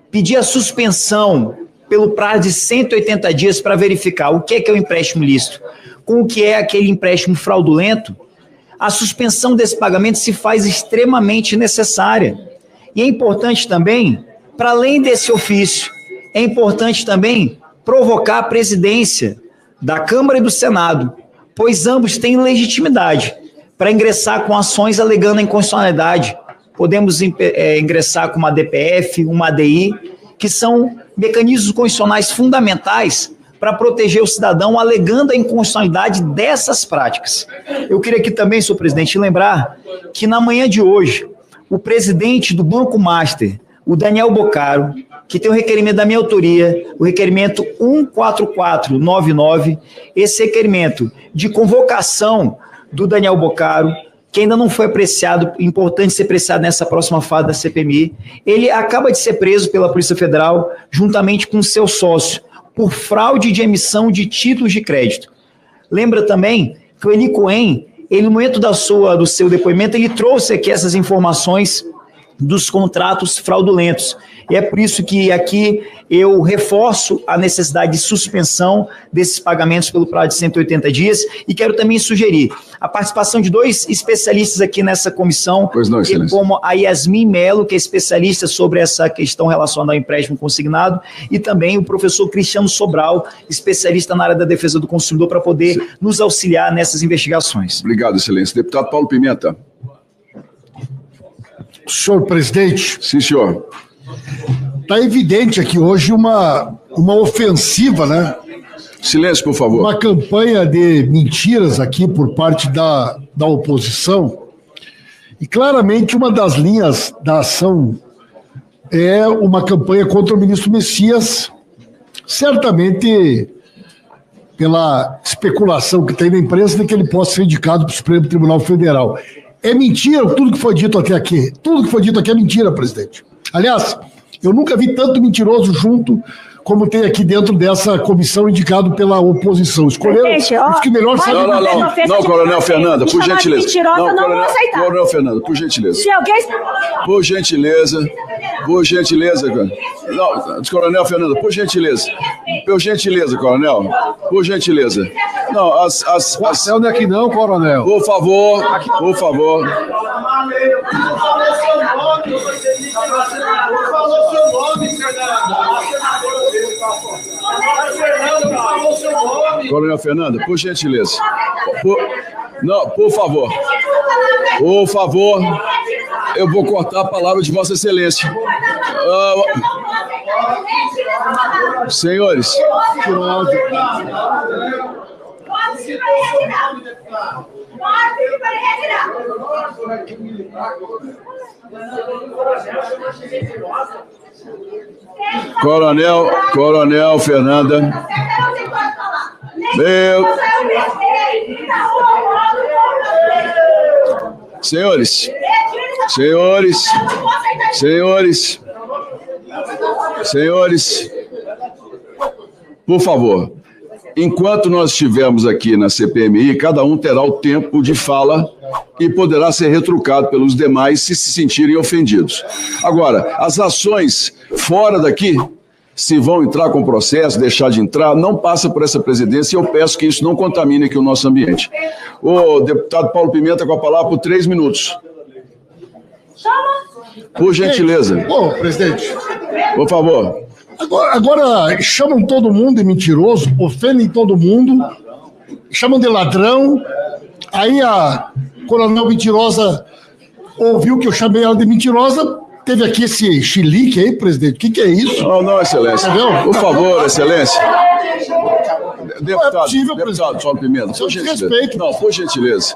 pedir a suspensão pelo prazo de 180 dias para verificar o que é o empréstimo lícito com o que é aquele empréstimo fraudulento, a suspensão desse pagamento se faz extremamente necessária. E é importante também, para além desse ofício, é importante também provocar a presidência da Câmara e do Senado, pois ambos têm legitimidade para ingressar com ações alegando a inconstitucionalidade. Podemos ingressar com uma DPF, uma ADI, que são mecanismos constitucionais fundamentais para proteger o cidadão, alegando a inconstitucionalidade dessas práticas. Eu queria aqui também, senhor presidente, lembrar que na manhã de hoje, o presidente do Banco Master, o Daniel Boccaro, que tem o requerimento da minha autoria, o requerimento 14499, esse requerimento de convocação do Daniel Boccaro, que ainda não foi apreciado, importante ser apreciado nessa próxima fase da CPMI, ele acaba de ser preso pela Polícia Federal, juntamente com seu sócio, por fraude de emissão de títulos de crédito. Lembra também que o Eli Cohen, ele, no momento do seu depoimento, ele trouxe aqui essas informações dos contratos fraudulentos. E é por isso que aqui eu reforço a necessidade de suspensão desses pagamentos pelo prazo de 180 dias e quero também sugerir a participação de 2 especialistas aqui nessa comissão, como a Yasmin Melo, que é especialista sobre essa questão relacionada ao empréstimo consignado, e também o professor Cristiano Sobral, especialista na área da defesa do consumidor, para poder nos auxiliar nessas investigações. Obrigado, excelência. Deputado Paulo Pimenta. Senhor presidente. Sim, senhor. Está evidente aqui hoje uma ofensiva, né? Silêncio, por favor. Uma campanha de mentiras aqui por parte da oposição. E claramente uma das linhas da ação é uma campanha contra o ministro Messias, certamente pela especulação que tem na imprensa de que ele possa ser indicado para o Supremo Tribunal Federal. É mentira tudo que foi dito até aqui. Tudo que foi dito aqui é mentira, presidente. Aliás, eu nunca vi tanto mentiroso junto como tem aqui dentro dessa comissão indicado pela oposição. Escolheram os que melhor sabem. Não, Coronel Fernanda, por gentileza. Coronel Fernanda, por gentileza. Por gentileza, não, Coronel Fernanda, por gentileza, Coronel, por gentileza. Não, O Marcel não é aqui não, Coronel. Por favor. Coronel Fernanda, por gentileza. Por favor. Por favor. Eu vou cortar a palavra de Vossa Excelência. Senhores. Coronel Fernanda. Senhores, por favor, enquanto nós estivermos aqui na CPMI, cada um terá o tempo de fala e poderá ser retrucado pelos demais se sentirem ofendidos. Agora, as ações fora daqui, se vão entrar com processo, deixar de entrar, não passa por essa presidência e eu peço que isso não contamine aqui o nosso ambiente. O deputado Paulo Pimenta com a palavra por 3 minutos. Por gentileza. Presidente. Por favor. Agora chamam todo mundo de mentiroso, ofendem todo mundo, chamam de ladrão. Aí a coronel mentirosa ouviu que eu chamei ela de mentirosa. Teve aqui esse chilique aí, presidente. O que é isso? Não, excelência. Entendeu? Por favor, excelência. Deputado, não é possível, deputado Paulo Pimenta, por gentileza. Respeito. Não, por gentileza.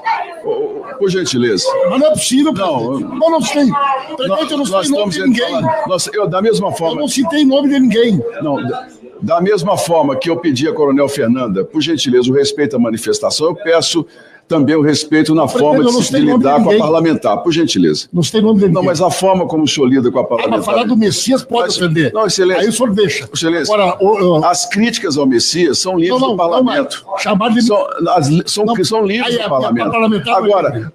Por gentileza. Mas não é possível, presidente. Não sei. Presidente, eu não citei nome de ninguém. Da mesma forma... Eu não citei nome de ninguém. Não, da mesma forma que eu pedi a coronel Fernanda, por gentileza, o respeito à manifestação, eu peço também o respeito na forma de se lidar com a parlamentar, por gentileza. Não tem nome de ninguém. Não, mas a forma como o senhor lida com a parlamentar... Mas falar do Messias pode ofender. Não, excelência. Aí o senhor deixa. Excelência, agora, as críticas ao Messias são livres do parlamento. Chamar de... São livres do parlamento. Agora,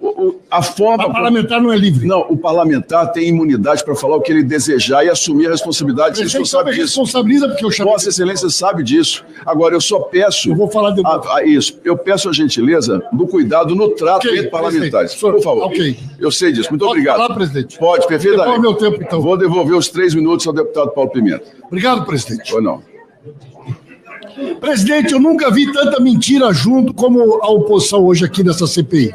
a forma... O parlamentar não é livre. Não, o parlamentar tem imunidade para falar o que ele desejar e assumir a responsabilidade. Vocês não sabem disso. Responsabiliza porque eu chamei... Vossa Excelência sabe disso. Agora, eu só peço... Eu vou falar de novo. Isso. Eu peço a gentileza do cuidado no trato entre parlamentares. Por favor. Eu sei disso. Muito obrigado. Pode falar, presidente. Pode, perfeitamente. Devolve meu tempo, então. Vou devolver os 3 minutos ao deputado Paulo Pimenta. Obrigado, presidente. Ou não. Presidente, eu nunca vi tanta mentira junto como a oposição hoje aqui nessa CPI.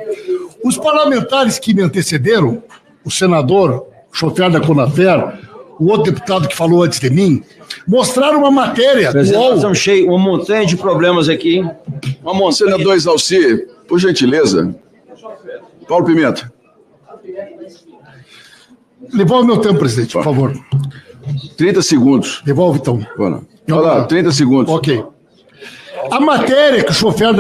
Os parlamentares que me antecederam, o senador, o chofer da Conafer, o outro deputado que falou antes de mim, mostraram uma matéria. Presidente, nós estamos cheios, uma montanha de problemas aqui. Uma montanha. Senador Exalci, por gentileza. Paulo Pimenta. Devolve meu tempo, presidente, por favor. 30 segundos. Devolve, então. Olha lá, 30 segundos. Ok. A matéria que o chofer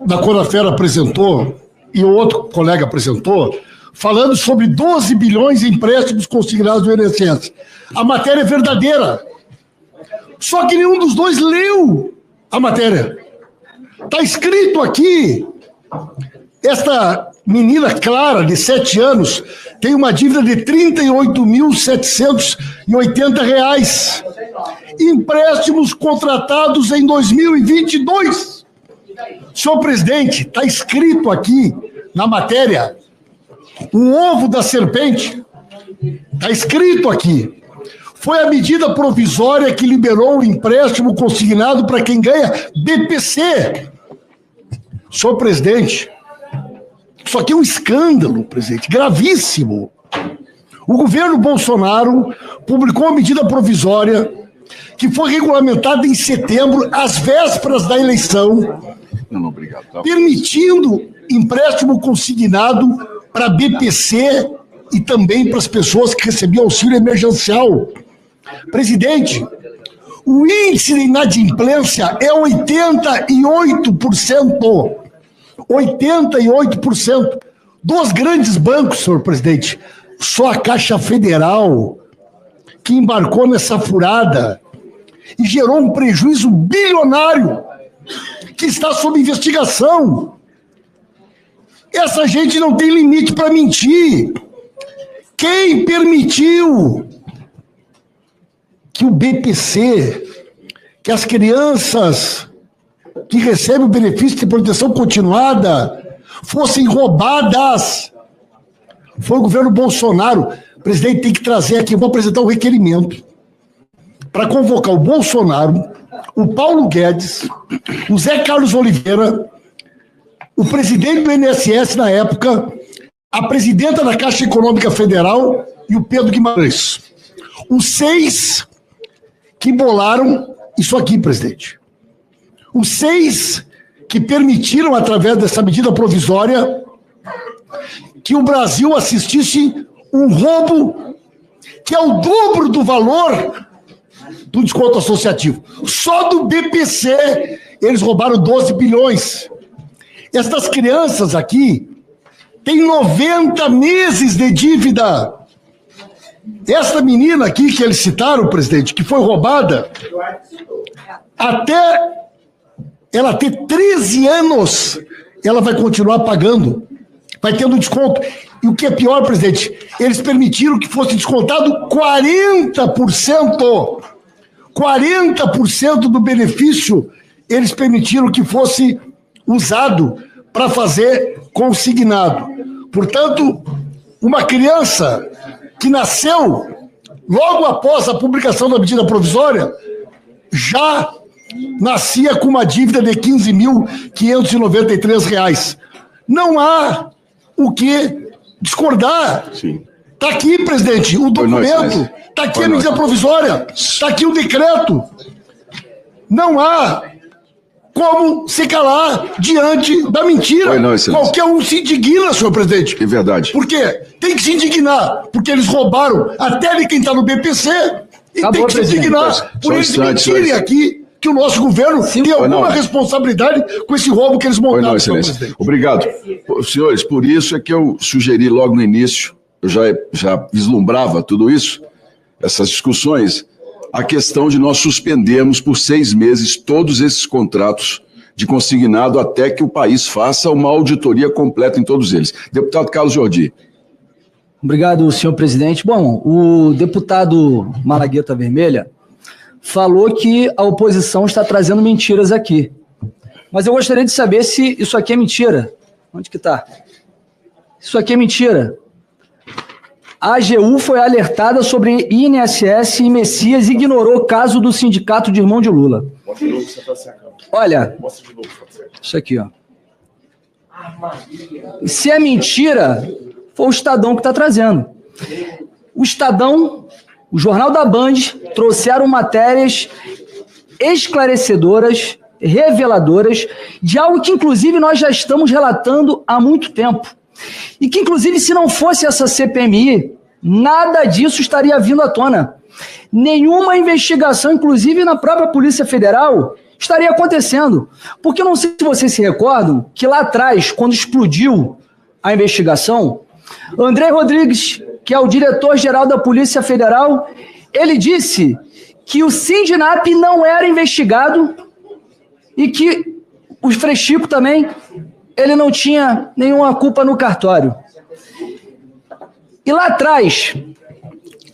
da Conafera apresentou, e o outro colega apresentou, falando sobre 12 bilhões em empréstimos consignados do INSS. A matéria é verdadeira. Só que nenhum dos dois leu a matéria. Está escrito aqui, esta menina Clara, de 7 anos, tem uma dívida de R$ 38.780. Empréstimos contratados em 2022. Senhor presidente, está escrito aqui na matéria, o ovo da serpente, está escrito aqui. Foi a medida provisória que liberou o empréstimo consignado para quem ganha BPC. Senhor presidente, isso aqui é um escândalo, presidente, gravíssimo. O governo Bolsonaro publicou uma medida provisória que foi regulamentada em setembro, às vésperas da eleição, permitindo empréstimo consignado para BPC e também para as pessoas que recebiam auxílio emergencial. Presidente, o índice de inadimplência é 88%. 88% dos grandes bancos, senhor presidente. Só a Caixa Federal que embarcou nessa furada e gerou um prejuízo bilionário que está sob investigação. Essa gente não tem limite para mentir. Quem permitiu que o BPC, que as crianças que recebem o benefício de proteção continuada fossem roubadas? Foi o governo Bolsonaro. O presidente tem que trazer aqui, eu vou apresentar um requerimento para convocar o Bolsonaro, o Paulo Guedes, o Zé Carlos Oliveira, o presidente do INSS na época, a presidenta da Caixa Econômica Federal e o Pedro Guimarães. Os 6 que bolaram isso aqui, presidente. Os 6 que permitiram, através dessa medida provisória, que o Brasil assistisse um roubo que é o dobro do valor do desconto associativo. Só do BPC eles roubaram 12 bilhões. Essas crianças aqui têm 90 meses de dívida. Essa menina aqui que eles citaram, presidente, que foi roubada, até ela ter 13 anos, ela vai continuar pagando, vai tendo desconto. E o que é pior, presidente, eles permitiram que fosse descontado 40%. 40% do benefício eles permitiram que fosse usado para fazer consignado. Portanto, uma criança que nasceu logo após a publicação da medida provisória já nascia com uma dívida de R$ 15.593. Não há o que discordar. Está aqui, presidente, o documento, está aqui a medida provisória, está aqui o decreto. Não há como se calar diante da mentira. Qualquer um se indigna, senhor presidente. É verdade. Por quê? Tem que se indignar, porque eles roubaram até de quem está no BPC, e tem que se indignar por eles mentirem aqui que o nosso governo tem alguma responsabilidade com esse roubo que eles montaram, senhor presidente. Obrigado. Senhores, por isso é que eu sugeri logo no início, eu já vislumbrava tudo isso, essas discussões, a questão de nós suspendermos por 6 meses todos esses contratos de consignado até que o país faça uma auditoria completa em todos eles. Deputado Carlos Jordi. Obrigado, senhor presidente. Bom, o deputado Malagueta Vermelha falou que a oposição está trazendo mentiras aqui. Mas eu gostaria de saber se isso aqui é mentira. Onde que está? Isso aqui é mentira. A AGU foi alertada sobre INSS e Messias e ignorou o caso do sindicato de irmão de Lula. Olha, isso aqui, ó. Se é mentira, foi o Estadão que está trazendo. O Estadão o Jornal da Band trouxeram matérias esclarecedoras, reveladoras, de algo que, inclusive, nós já estamos relatando há muito tempo. E que, inclusive, se não fosse essa CPMI, nada disso estaria vindo à tona. Nenhuma investigação, inclusive na própria Polícia Federal, estaria acontecendo. Porque eu não sei se vocês se recordam que lá atrás, quando explodiu a investigação, André Rodrigues, que é o diretor-geral da Polícia Federal, ele disse que o Sindinap não era investigado e que o Frei Chico também, ele não tinha nenhuma culpa no cartório. E lá atrás,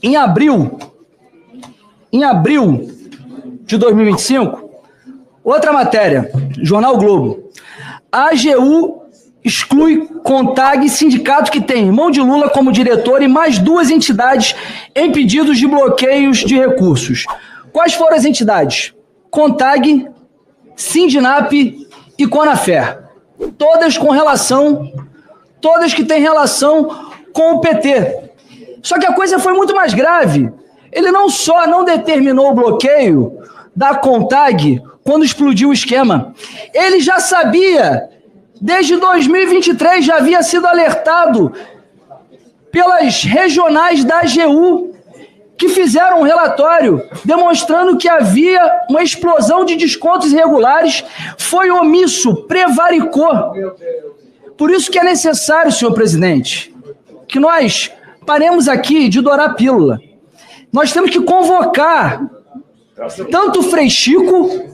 em abril de 2025, outra matéria, Jornal Globo. A AGU exclui CONTAG, sindicato que tem irmão de Lula como diretor e mais 2 entidades em pedidos de bloqueios de recursos. Quais foram as entidades? CONTAG, Sindinap e Conafer. Todas que têm relação com o PT. Só que a coisa foi muito mais grave. Ele não só não determinou o bloqueio da CONTAG quando explodiu o esquema, ele já sabia, desde 2023, já havia sido alertado pelas regionais da AGU, que fizeram um relatório demonstrando que havia uma explosão de descontos irregulares, foi omisso, prevaricou. Por isso que é necessário, senhor presidente, que nós paremos aqui de dourar a pílula. Nós temos que convocar tanto o Frei Chico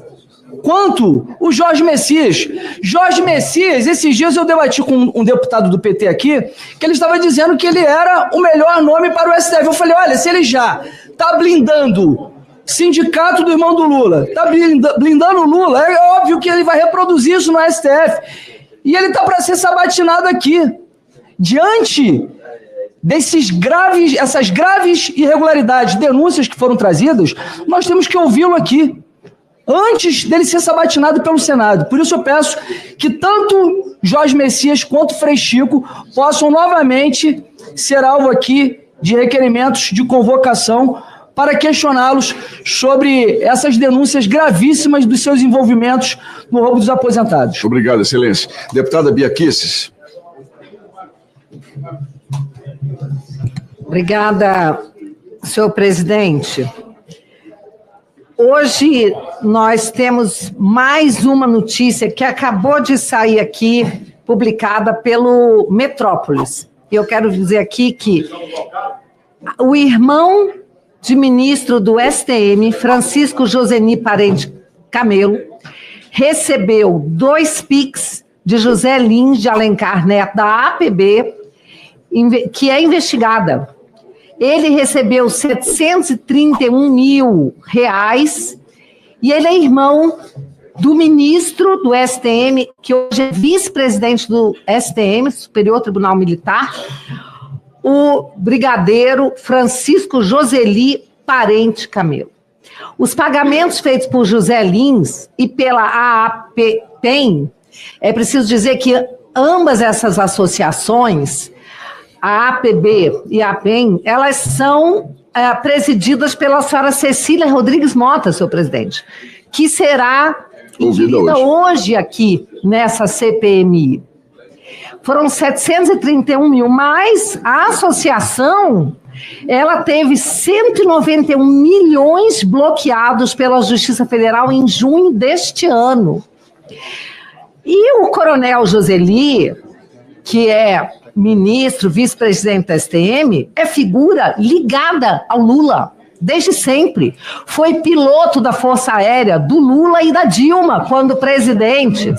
quanto o Jorge Messias. Jorge Messias, esses dias eu debati com um deputado do PT aqui, que ele estava dizendo que ele era o melhor nome para o STF. Eu falei, olha, se ele já está blindando sindicato do irmão do Lula, está blindando o Lula, é óbvio que ele vai reproduzir isso no STF. E ele está para ser sabatinado aqui. Diante essas graves irregularidades, denúncias que foram trazidas, nós temos que ouvi-lo aqui, antes dele ser sabatinado pelo Senado. Por isso eu peço que tanto Jorge Messias quanto Frei Chico possam novamente ser alvo aqui de requerimentos de convocação para questioná-los sobre essas denúncias gravíssimas dos seus envolvimentos no roubo dos aposentados. Obrigado, Excelência. Deputada Bia Kicis. Obrigada, senhor presidente. Hoje nós temos mais uma notícia que acabou de sair aqui, publicada pelo Metrópolis. Eu quero dizer aqui que o irmão de ministro do STM, Francisco Joseni Parente Camelo, recebeu 2 PIX de José Lins de Alencar Neto, da APB, que é investigada. Ele recebeu R$731 mil e ele é irmão do ministro do STM, que hoje é vice-presidente do STM, Superior Tribunal Militar, o brigadeiro Francisco Joseli Parente Camelo. Os pagamentos feitos por José Lins e pela AAPEM, é preciso dizer que ambas essas associações, a APB e a APEM, elas são presididas pela senhora Cecília Rodrigues Mota, senhor presidente, que será ouvida hoje aqui nessa CPMI. Foram 731 mil, mas a associação, ela teve 191 milhões bloqueados pela Justiça Federal em junho deste ano. E o coronel Joseli, que é ministro, vice-presidente da STM, é figura ligada ao Lula, desde sempre. Foi piloto da Força Aérea do Lula e da Dilma, quando presidente.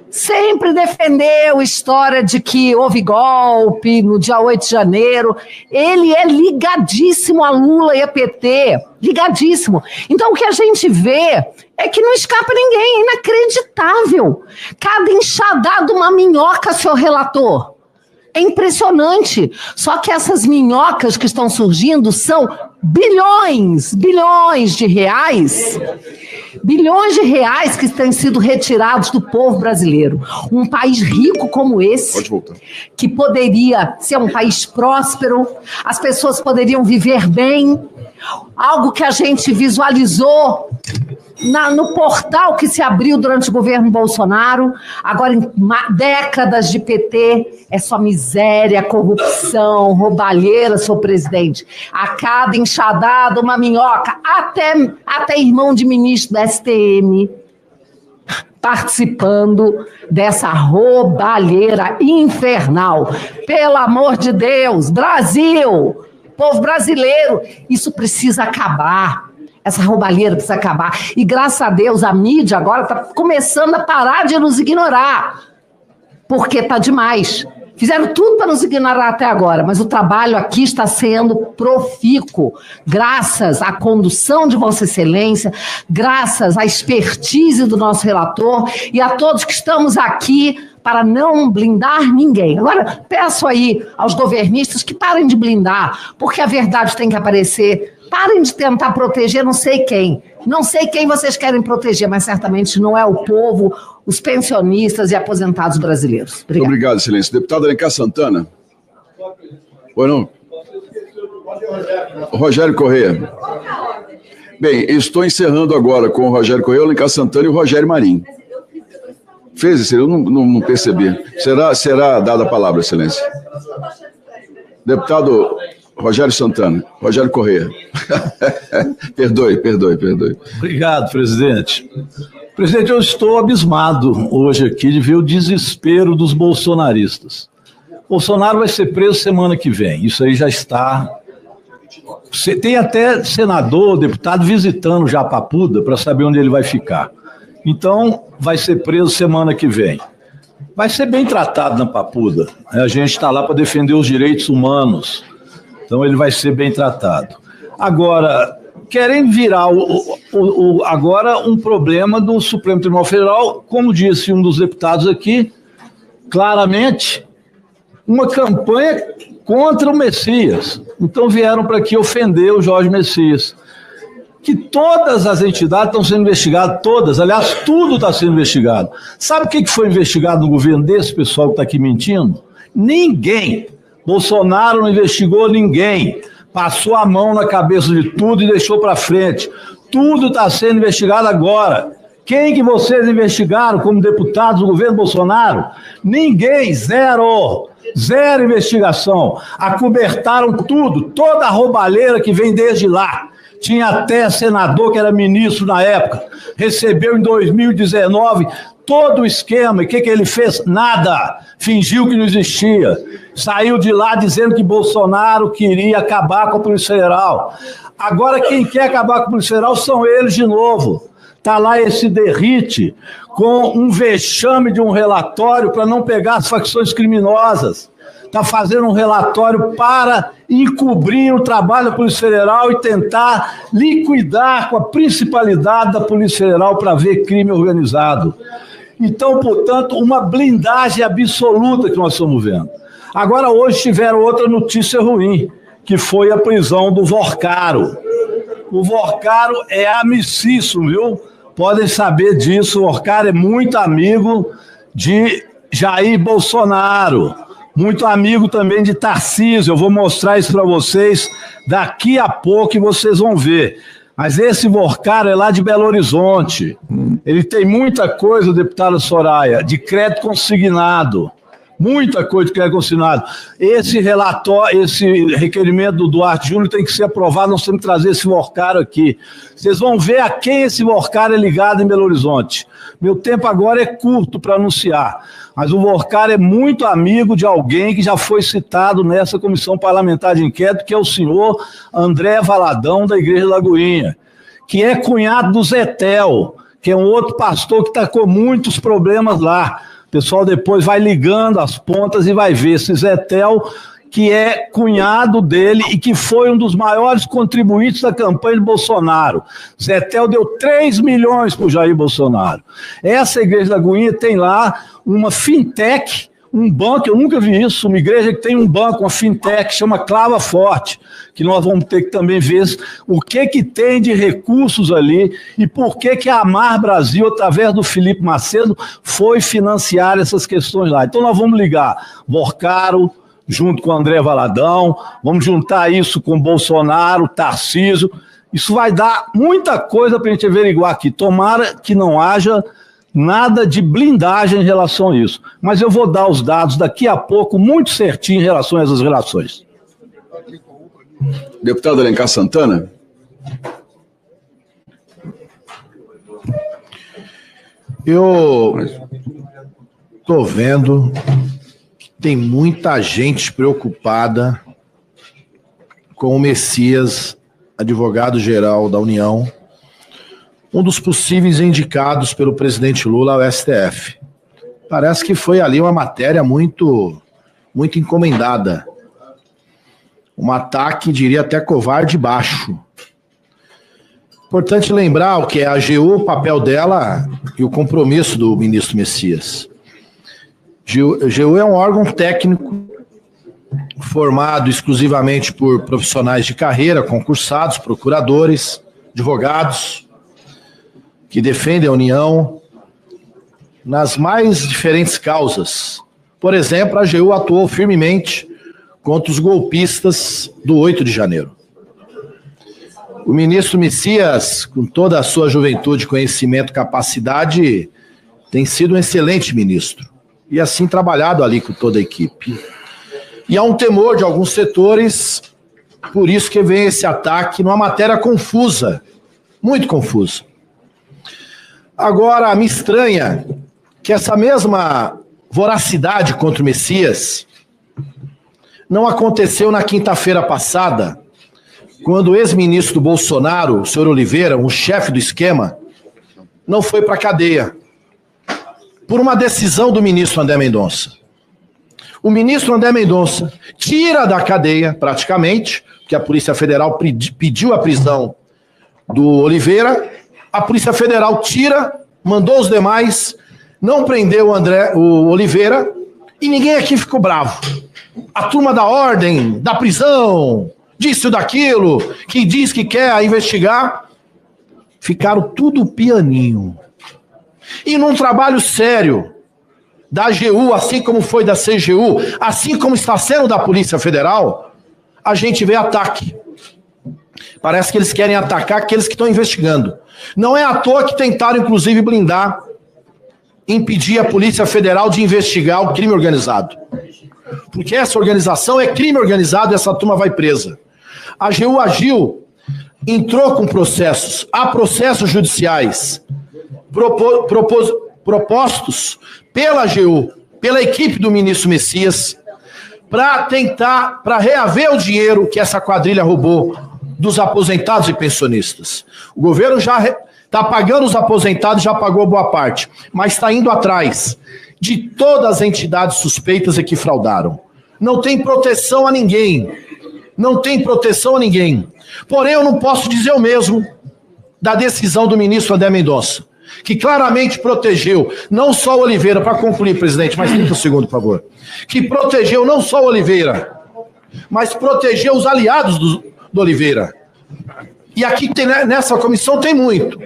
Sempre defendeu a história de que houve golpe no dia 8 de janeiro. Ele é ligadíssimo a Lula e a PT, ligadíssimo. Então o que a gente vê é que não escapa ninguém, é inacreditável. Cada enxadada uma minhoca, senhor relator. É impressionante. Só que essas minhocas que estão surgindo são bilhões de reais que têm sido retirados do povo brasileiro. Um país rico como esse, que poderia ser um país próspero, as pessoas poderiam viver bem, Algo que a gente visualizou no portal que se abriu durante o governo Bolsonaro. Agora, em décadas de PT, é só miséria, corrupção, roubalheira, senhor presidente. A cada enxadada, uma minhoca, até irmão de ministro da STM participando dessa roubalheira infernal. Pelo amor de Deus, Brasil, povo brasileiro, isso precisa acabar. Essa roubalheira precisa acabar. E graças a Deus a mídia agora está começando a parar de nos ignorar, porque está demais. Fizeram tudo para nos ignorar até agora, mas o trabalho aqui está sendo profícuo, graças à condução de Vossa Excelência, graças à expertise do nosso relator e a todos que estamos aqui para não blindar ninguém. Agora, peço aí aos governistas que parem de blindar, porque a verdade tem que aparecer. Parem de tentar proteger não sei quem. Não sei quem vocês querem proteger, mas certamente não é o povo, os pensionistas e aposentados brasileiros. Muito obrigado, Excelência. Deputado Alencar Santana. Oi, não? Rogério Corrêa. Bem, estou encerrando agora com o Rogério Corrêa, o Alencar Santana e o Rogério Marinho. Fez isso? Eu não percebi. Será dada a palavra, Excelência. Deputado Rogério Santana, Rogério Corrêa. Perdoe. Obrigado, presidente. Presidente, eu estou abismado hoje aqui de ver o desespero dos bolsonaristas. Bolsonaro vai ser preso semana que vem, isso aí já está... Tem até senador, deputado visitando já a Papuda para saber onde ele vai ficar. Então, vai ser preso semana que vem. Vai ser bem tratado na Papuda. A gente está lá para defender os direitos humanos. Então ele vai ser bem tratado. Agora, querem virar agora um problema do Supremo Tribunal Federal, como disse um dos deputados aqui, claramente, uma campanha contra o Messias. Então vieram para aqui ofender o Jorge Messias. Que todas as entidades estão sendo investigadas, todas, aliás, tudo está sendo investigado. Sabe o que foi investigado no governo desse pessoal que está aqui mentindo? Ninguém. Bolsonaro não investigou ninguém, passou a mão na cabeça de tudo e deixou para frente. Tudo está sendo investigado agora. Quem que vocês investigaram como deputados do governo Bolsonaro? Ninguém, zero investigação. Acobertaram tudo, toda a roubalheira que vem desde lá. Tinha até senador que era ministro na época, recebeu em 2019 todo o esquema. E o que ele fez? Nada. Fingiu que não existia. Saiu de lá dizendo que Bolsonaro queria acabar com a Polícia Federal. Agora quem quer acabar com a Polícia Federal são eles de novo. Está lá esse derrite com um vexame de um relatório para não pegar as facções criminosas. Está fazendo um relatório para encobrir o trabalho da Polícia Federal e tentar liquidar com a principalidade da Polícia Federal para ver crime organizado. Então, portanto, uma blindagem absoluta que nós estamos vendo. Agora, hoje tiveram outra notícia ruim, que foi a prisão do Vorcaro. O Vorcaro é amicíssimo, viu? Podem saber disso, o Vorcaro é muito amigo de Jair Bolsonaro, muito amigo também de Tarcísio. Eu vou mostrar isso para vocês daqui a pouco e vocês vão ver. Mas esse Vorcaro é lá de Belo Horizonte. Ele tem muita coisa, deputada Soraya, de crédito consignado. Muita coisa de crédito consignado. Esse relatório, esse requerimento do Duarte Júnior tem que ser aprovado, nós temos que trazer esse Vorcaro aqui. Vocês vão ver a quem esse Vorcaro é ligado em Belo Horizonte. Meu tempo agora é curto para anunciar, mas o Vorcaro é muito amigo de alguém que já foi citado nessa comissão parlamentar de inquérito, que é o senhor André Valadão, da Igreja Lagoinha, que é cunhado do Zetel, que é um outro pastor que está com muitos problemas lá. O pessoal depois vai ligando as pontas e vai ver esse Zetel, que é cunhado dele e que foi um dos maiores contribuintes da campanha de Bolsonaro. Zetel deu 3 milhões para o Jair Bolsonaro. Essa Igreja Lagoinha tem lá uma fintech, um banco, eu nunca vi isso, uma igreja que tem um banco, uma fintech, chama Clava Forte, que nós vamos ter que também ver o que tem de recursos ali e por que a Amar Brasil, através do Felipe Macedo, foi financiar essas questões lá. Então nós vamos ligar Vorcaro, junto com o André Valadão, vamos juntar isso com Bolsonaro, Tarcísio. Isso vai dar muita coisa para a gente averiguar aqui. Tomara que não haja nada de blindagem em relação a isso. Mas eu vou dar os dados daqui a pouco, muito certinho em relação a essas relações. Deputado Alencar Santana. Eu estou vendo que tem muita gente preocupada com o Messias, advogado-geral da União, um dos possíveis indicados pelo presidente Lula ao STF. Parece que foi ali uma matéria muito encomendada. Um ataque, diria até covarde baixo. Importante lembrar o que é a AGU, o papel dela e o compromisso do ministro Messias. A AGU é um órgão técnico formado exclusivamente por profissionais de carreira, concursados, procuradores, advogados, que defendem a União nas mais diferentes causas. Por exemplo, a AGU atuou firmemente contra os golpistas do 8 de janeiro. O ministro Messias, com toda a sua juventude, conhecimento, capacidade, tem sido um excelente ministro. E assim trabalhado ali com toda a equipe. E há um temor de alguns setores, por isso que vem esse ataque numa matéria confusa, muito confusa. Agora, me estranha que essa mesma voracidade contra o Messias não aconteceu na quinta-feira passada, quando o ex-ministro Bolsonaro, o senhor Oliveira, o chefe do esquema, não foi para a cadeia, por uma decisão do ministro André Mendonça. O ministro André Mendonça tira da cadeia, praticamente, porque a Polícia Federal pediu a prisão do Oliveira, a Polícia Federal tira, mandou os demais, não prendeu o Oliveira, e ninguém aqui ficou bravo. A turma da ordem, da prisão, disso, daquilo, que diz que quer investigar, ficaram tudo pianinho. E num trabalho sério da AGU, assim como foi da CGU, assim como está sendo da Polícia Federal, a gente vê ataque. Parece que eles querem atacar aqueles que estão investigando. Não é à toa que tentaram, inclusive, blindar, impedir a Polícia Federal de investigar o crime organizado. Porque essa organização é crime organizado e essa turma vai presa. A AGU agiu, entrou com processos, há processos judiciais propostos pela AGU, pela equipe do ministro Messias, para reaver o dinheiro que essa quadrilha roubou dos aposentados e pensionistas. O governo já está pagando os aposentados, já pagou boa parte, mas está indo atrás de todas as entidades suspeitas e que fraudaram. Não tem proteção a ninguém. Não tem proteção a ninguém. Porém, eu não posso dizer o mesmo da decisão do ministro André Mendonça, que claramente protegeu não só o Oliveira, para concluir, presidente, mais 30 segundos, por favor, que protegeu não só o Oliveira, mas protegeu os aliados do Oliveira. E aqui nessa comissão tem muito,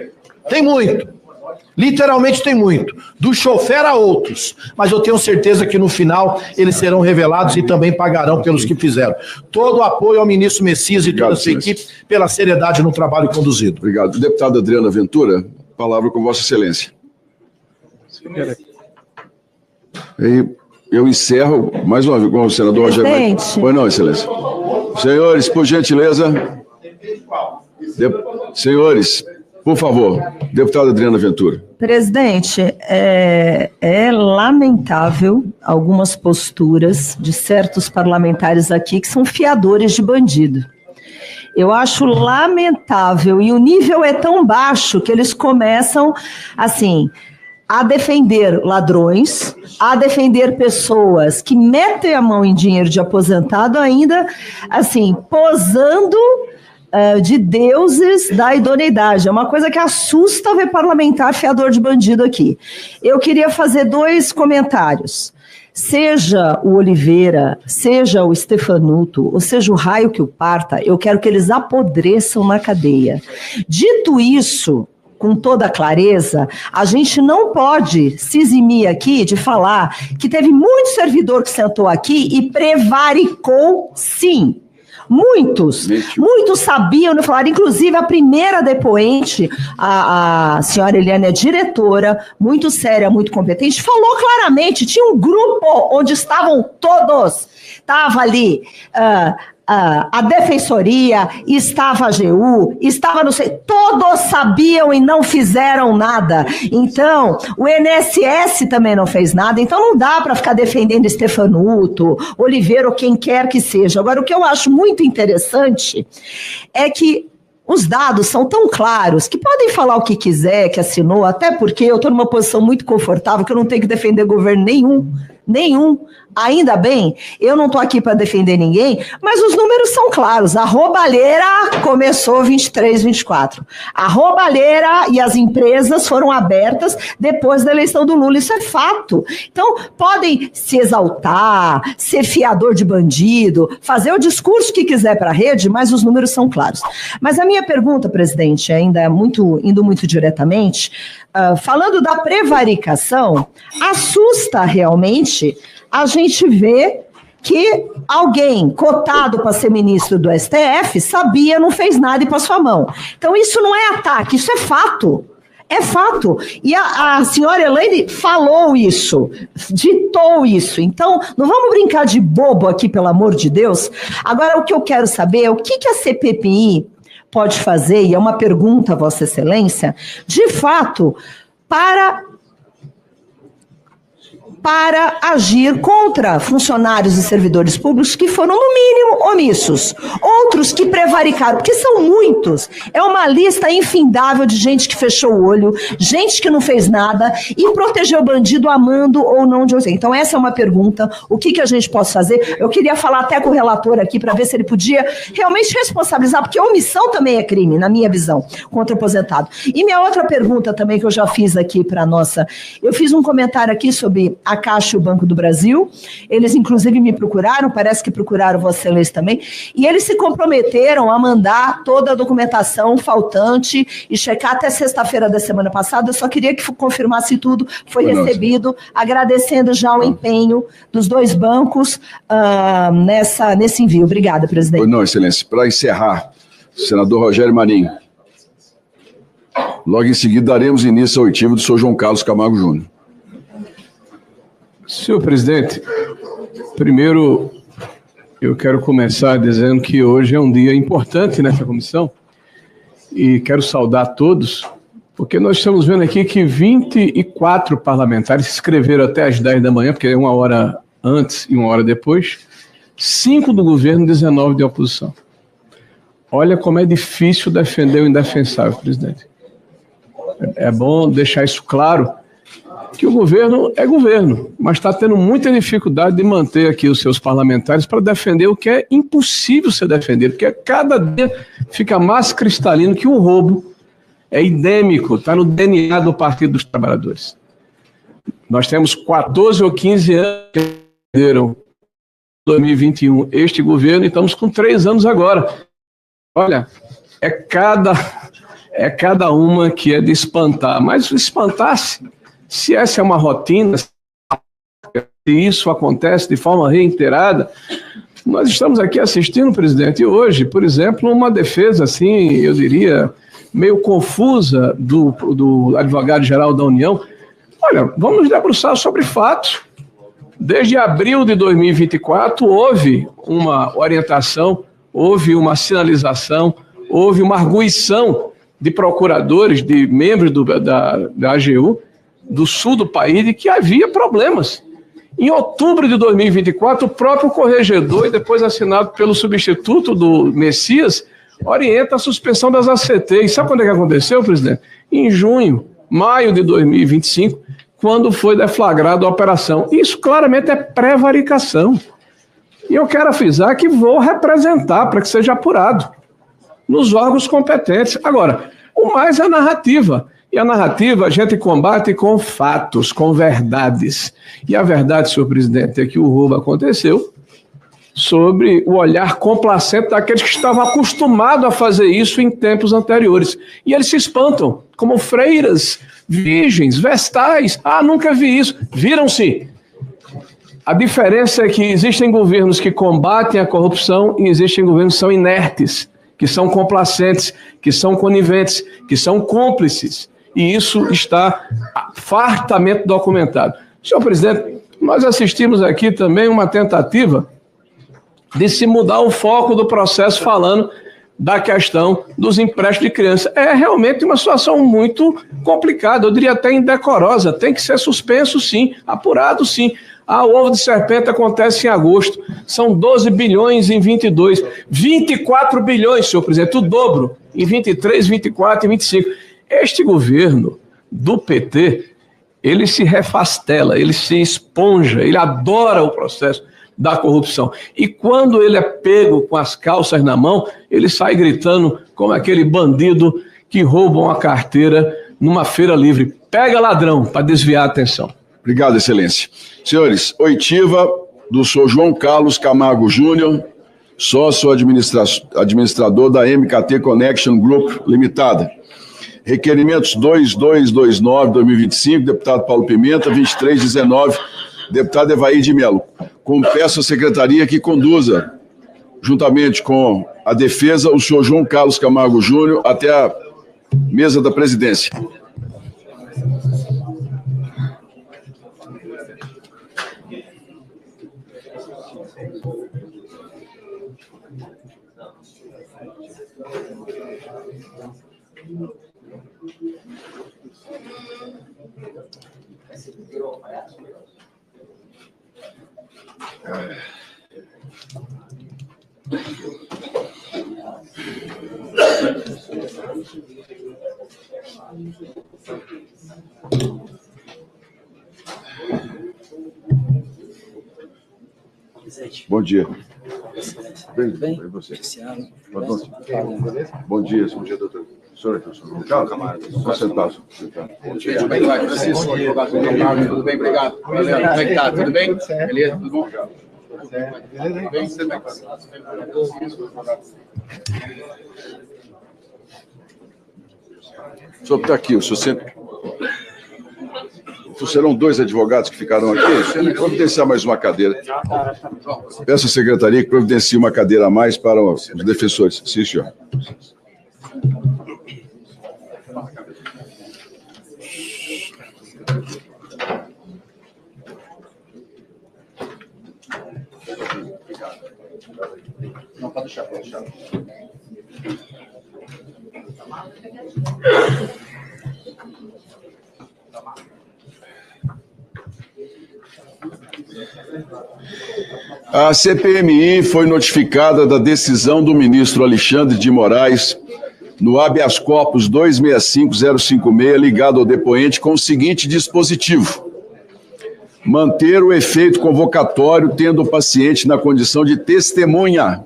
literalmente tem muito, do chofer a outros, mas eu tenho certeza que no final eles serão revelados e também pagarão pelos que fizeram. Todo o apoio ao ministro Messias e toda a sua equipe pela seriedade no trabalho conduzido. Obrigado. Deputada Adriana Ventura, palavra com Vossa Excelência. Eu encerro mais uma vez com o senador Rogério. Pois não, Excelência. Senhores, por gentileza. Senhores, por favor, deputada Adriana Ventura. Presidente, é lamentável algumas posturas de certos parlamentares aqui que são fiadores de bandido. Eu acho lamentável, e o nível é tão baixo que eles começam, assim, a defender ladrões, a defender pessoas que metem a mão em dinheiro de aposentado ainda, assim, posando de deuses da idoneidade. É uma coisa que assusta ver parlamentar fiador de bandido aqui. Eu queria fazer 2 comentários. Seja o Oliveira, seja o Stefanuto, ou seja o raio que o parta, eu quero que eles apodreçam na cadeia. Dito isso, com toda clareza, a gente não pode se eximir aqui de falar que teve muito servidor que sentou aqui e prevaricou, sim. Muitos sabiam, não falaram, inclusive a primeira depoente, a senhora Eliane é diretora, muito séria, muito competente, falou claramente, tinha um grupo onde estavam todos, estava ali a Defensoria, estava a AGU, estava no... Todos sabiam e não fizeram nada. Então, o INSS também não fez nada. Então, não dá para ficar defendendo Stefanuto, Oliveira ou quem quer que seja. Agora, o que eu acho muito interessante é que os dados são tão claros que podem falar o que quiser, que assinou, até porque eu estou numa posição muito confortável, que eu não tenho que defender governo nenhum. Ainda bem, eu não estou aqui para defender ninguém, mas os números são claros. A roubalheira começou 23, 24. A roubalheira e as empresas foram abertas depois da eleição do Lula, isso é fato. Então, podem se exaltar, ser fiador de bandido, fazer o discurso que quiser para a rede, mas os números são claros. Mas a minha pergunta, presidente, ainda é indo muito diretamente, falando da prevaricação, assusta realmente a gente vê que alguém cotado para ser ministro do STF sabia, não fez nada e passou a mão. Então isso não é ataque, isso é fato. É fato. E a senhora Elaine falou isso, ditou isso. Então, não vamos brincar de bobo aqui, pelo amor de Deus. Agora, o que eu quero saber é o que a CPMI pode fazer, e é uma pergunta, Vossa Excelência, de fato, para agir contra funcionários e servidores públicos que foram, no mínimo, omissos. Outros que prevaricaram, porque são muitos. É uma lista infindável de gente que fechou o olho, gente que não fez nada e protegeu o bandido amando ou não de você. Então, essa é uma pergunta. O que a gente pode fazer? Eu queria falar até com o relator aqui para ver se ele podia realmente responsabilizar, porque omissão também é crime, na minha visão, contra o aposentado. E minha outra pergunta também, que eu já fiz aqui para a nossa... Eu fiz um comentário aqui sobre a Caixa e o Banco do Brasil, eles inclusive me procuraram, parece que procuraram Vossa Excelência também, e eles se comprometeram a mandar toda a documentação faltante e checar até sexta-feira da semana passada. Eu só queria que confirmasse tudo, foi recebido, agradecendo já o empenho dos dois bancos nesse envio. Obrigada, presidente. Não, Excelência, para encerrar, senador Rogério Marinho, logo em seguida daremos início ao oitivo do senhor João Carlos Camargo Júnior. Senhor presidente, primeiro eu quero começar dizendo que hoje é um dia importante nessa comissão e quero saudar todos, porque nós estamos vendo aqui que 24 parlamentares se inscreveram até às 10 da manhã, porque é uma hora antes e uma hora depois, 5 do governo, 19 de oposição. Olha como é difícil defender o indefensável, presidente. É bom deixar isso claro, que o governo é governo, mas está tendo muita dificuldade de manter aqui os seus parlamentares para defender o que é impossível ser defendido, porque cada dia fica mais cristalino que o roubo é endêmico, está no DNA do Partido dos Trabalhadores. Nós temos 14 ou 15 anos que perderam 2021 este governo e estamos com 3 anos agora. Olha, é cada uma que é de espantar, mas espantar-se, se essa é uma rotina, se isso acontece de forma reiterada, nós estamos aqui assistindo, presidente, hoje, por exemplo, uma defesa, assim, eu diria, meio confusa do advogado-geral da União. Olha, vamos nos debruçar sobre fatos. Desde abril de 2024, houve uma orientação, houve uma sinalização, houve uma arguição de procuradores, de membros da AGU, do sul do país, de que havia problemas. Em outubro de 2024, o próprio corregedor, e depois assinado pelo substituto do Messias, orienta a suspensão das ACTs. Sabe quando é que aconteceu, presidente? Em maio de 2025, quando foi deflagrada a operação. Isso claramente é prevaricação. E eu quero avisar que vou representar para que seja apurado nos órgãos competentes. Agora, o mais é a narrativa. E a narrativa a gente combate com fatos, com verdades. E a verdade, senhor presidente, é que o roubo aconteceu, sobre o olhar complacente daqueles que estavam acostumados a fazer isso em tempos anteriores. E eles se espantam, como freiras, virgens, vestais. Ah, nunca vi isso. Viram-se. A diferença é que existem governos que combatem a corrupção e existem governos que são inertes, que são complacentes, que são coniventes, que são cúmplices. E isso está fartamente documentado. Senhor presidente, nós assistimos aqui também uma tentativa de se mudar o foco do processo falando da questão dos empréstimos de criança. É realmente uma situação muito complicada, eu diria até indecorosa. Tem que ser suspenso, sim, apurado, sim. Ah, o ovo de serpente acontece em agosto. São 12 bilhões em 22. 24 bilhões, senhor presidente, o dobro em 23, 24 e 25. Este governo do PT, ele se refastela, ele se esponja, ele adora o processo da corrupção. E quando ele é pego com as calças na mão, ele sai gritando como aquele bandido que rouba uma carteira numa feira livre. Pega ladrão, para desviar a atenção. Obrigado, excelência. Senhores, oitiva do senhor João Carlos Camargo Júnior, sócio administrador da MKT Connection Group Limitada. Requerimentos 2229-2025, deputado Paulo Pimenta, 2319, deputado Evair de Mello. Peço à secretaria que conduza, juntamente com a defesa, o senhor João Carlos Camargo Júnior até a mesa da presidência. Bom dia. Bem, você. Bom dia, doutor. Senhor, Camargo. Sentado. Tudo bem, Francisco? Tudo bem, obrigado. Como é que tá? Tudo bem? Beleza? Tudo bom? Tudo bem? Você bem? O senhor está aqui, o senhor sempre... Serão 2 advogados que ficaram aqui, você providenciar mais uma cadeira. Peço à secretaria que providencie uma cadeira a mais para os defensores. Sim, senhor. Não, pode deixar, pode deixar. A CPMI foi notificada da decisão do ministro Alexandre de Moraes no habeas corpus 265056, ligado ao depoente, com o seguinte dispositivo: manter o efeito convocatório, tendo o paciente na condição de testemunha,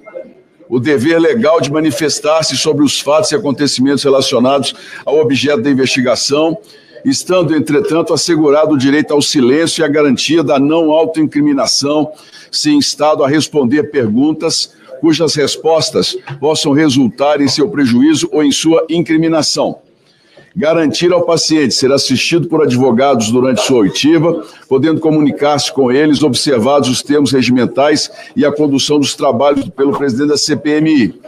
o dever legal de manifestar-se sobre os fatos e acontecimentos relacionados ao objeto da investigação, estando, entretanto, assegurado o direito ao silêncio e a garantia da não autoincriminação, se instado a responder perguntas cujas respostas possam resultar em seu prejuízo ou em sua incriminação. Garantir ao paciente ser assistido por advogados durante sua oitiva, podendo comunicar-se com eles, observados os termos regimentais e a condução dos trabalhos pelo presidente da CPMI.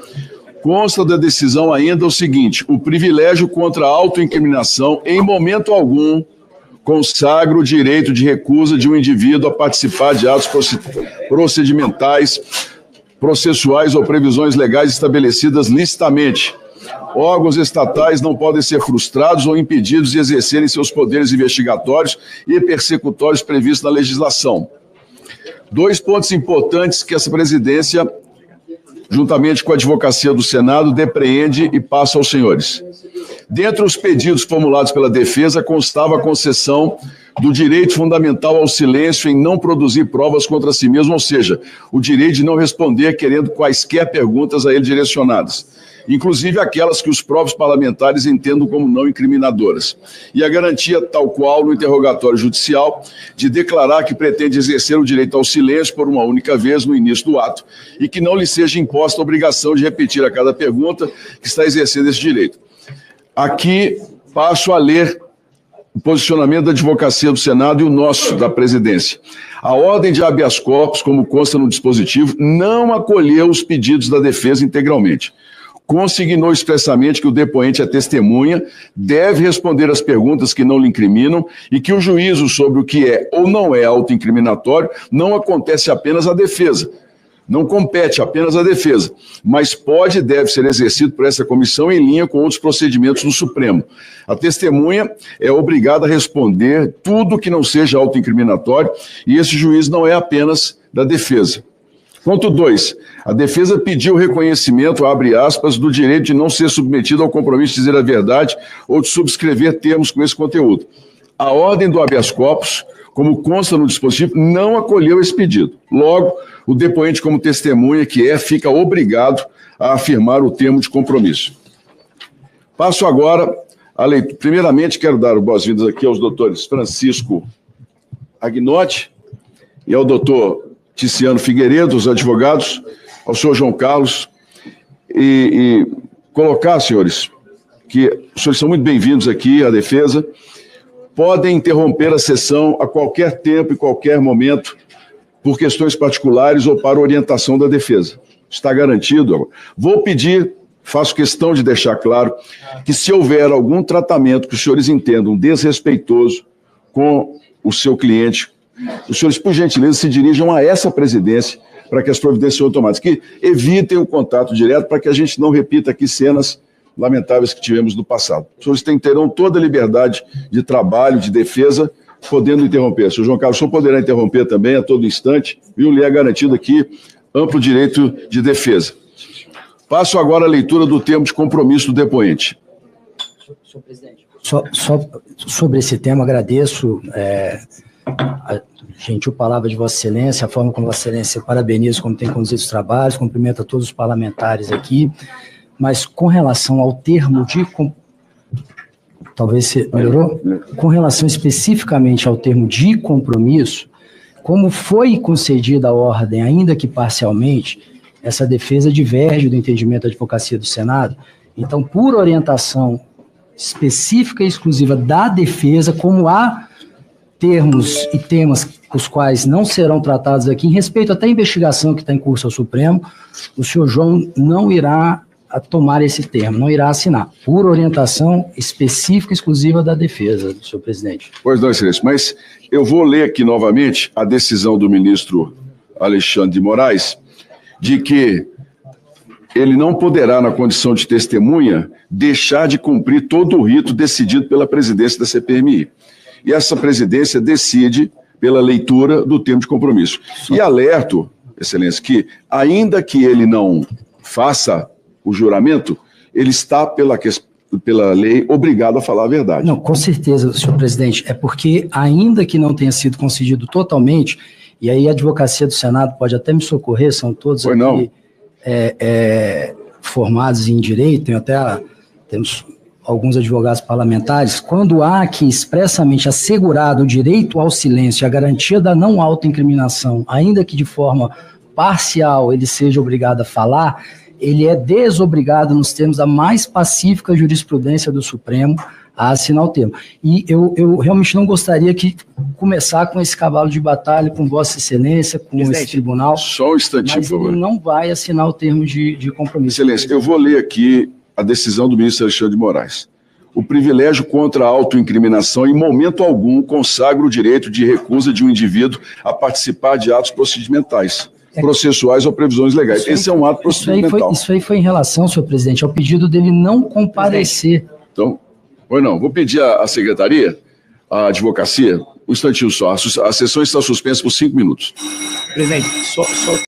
Consta da decisão ainda o seguinte: o privilégio contra a autoincriminação, em momento algum, consagra o direito de recusa de um indivíduo a participar de atos procedimentais, processuais ou previsões legais estabelecidas licitamente. Órgãos estatais não podem ser frustrados ou impedidos de exercerem seus poderes investigatórios e persecutórios previstos na legislação. 2 pontos importantes que essa presidência, juntamente com a advocacia do Senado, depreende e passa aos senhores. Dentre os pedidos formulados pela defesa, constava a concessão do direito fundamental ao silêncio em não produzir provas contra si mesmo, ou seja, o direito de não responder querendo quaisquer perguntas a ele direcionadas. inclusive aquelas que os próprios parlamentares entendam como não incriminadoras. E a garantia, tal qual no interrogatório judicial, de declarar que pretende exercer o direito ao silêncio por uma única vez no início do ato e que não lhe seja imposta a obrigação de repetir a cada pergunta que está exercendo esse direito. Aqui passo a ler o posicionamento da Advocacia do Senado e o nosso, da Presidência. A ordem de habeas corpus, como consta no dispositivo, não acolheu os pedidos da defesa integralmente. Consignou expressamente que o depoente, a testemunha, deve responder às perguntas que não lhe incriminam e que o juízo sobre o que é ou não é autoincriminatório não acontece apenas à defesa. Não compete apenas à defesa, mas pode e deve ser exercido por essa comissão em linha com outros procedimentos do Supremo. A testemunha é obrigada a responder tudo que não seja autoincriminatório e esse juízo não é apenas da defesa. Ponto 2. A defesa pediu reconhecimento, abre aspas, do direito de não ser submetido ao compromisso de dizer a verdade ou de subscrever termos com esse conteúdo. A ordem do habeas corpus, como consta no dispositivo, não acolheu esse pedido. Logo, o depoente, como testemunha que é, fica obrigado a afirmar o termo de compromisso. Passo agora a leitura. Primeiramente, quero dar boas-vindas aqui aos doutores Francisco Agnotti e ao doutor Ticiano Figueiredo, os advogados, ao senhor João Carlos, e colocar, senhores, que os senhores são muito bem-vindos aqui à defesa, podem interromper a sessão a qualquer tempo e qualquer momento, por questões particulares ou para orientação da defesa. Está garantido. Vou pedir, faço questão de deixar claro, que se houver algum tratamento que os senhores entendam desrespeitoso com o seu cliente, os senhores, por gentileza, se dirijam a essa presidência para que as providências sejam tomadas, que evitem o contato direto para que a gente não repita aqui cenas lamentáveis que tivemos no passado. Os senhores terão toda a liberdade de trabalho, de defesa, podendo interromper. Senhor João Carlos, o senhor poderá interromper também a todo instante, viu? Lhe é garantido aqui amplo direito de defesa. Passo agora a leitura do termo de compromisso do depoente. Senhor presidente. Só sobre esse tema, agradeço a gentil palavra de Vossa Excelência, a forma como Vossa Excelência parabeniza como tem conduzido os trabalhos, cumprimento a todos os parlamentares aqui, mas com relação ao termo de... Talvez você melhorou? Com relação especificamente ao termo de compromisso, como foi concedida a ordem, ainda que parcialmente, essa defesa diverge do entendimento da Advocacia do Senado. Então, por orientação específica e exclusiva da defesa, como há termos e temas os quais não serão tratados aqui, em respeito até à investigação que está em curso ao Supremo, o senhor João não irá a tomar esse termo, não irá assinar, por orientação específica e exclusiva da defesa, senhor presidente. Pois não, excelência, mas eu vou ler aqui novamente a decisão do ministro Alexandre de Moraes, de que ele não poderá, na condição de testemunha, deixar de cumprir todo o rito decidido pela presidência da CPMI. E essa presidência decide pela leitura do termo de compromisso. E alerto, excelência, que ainda que ele não faça o juramento, ele está, pela lei, obrigado a falar a verdade. Não, com certeza, senhor presidente, é porque, ainda que não tenha sido concedido totalmente, e aí a Advocacia do Senado pode até me socorrer, são todos aqui formados em direito, temos alguns advogados parlamentares, quando há aqui expressamente assegurado o direito ao silêncio, a garantia da não autoincriminação, ainda que de forma parcial ele seja obrigado a falar, ele é desobrigado, nos termos da mais pacífica jurisprudência do Supremo, a assinar o termo. E eu realmente não gostaria que começar com esse cavalo de batalha, com Vossa Excelência, com esse tribunal. Só um instantinho, por favor. Ele não vai assinar o termo de compromisso. Excelência, eu vou ler aqui a decisão do ministro Alexandre de Moraes. O privilégio contra a autoincriminação, em momento algum, consagra o direito de recusa de um indivíduo a participar de atos procedimentais, processuais ou previsões legais. Esse é um ato procedimental. Isso aí foi em relação, senhor presidente, ao pedido dele não comparecer. Então, vou pedir à secretaria, à advocacia, um instantinho só. A sessão está suspensa por 5 minutos. Presidente, só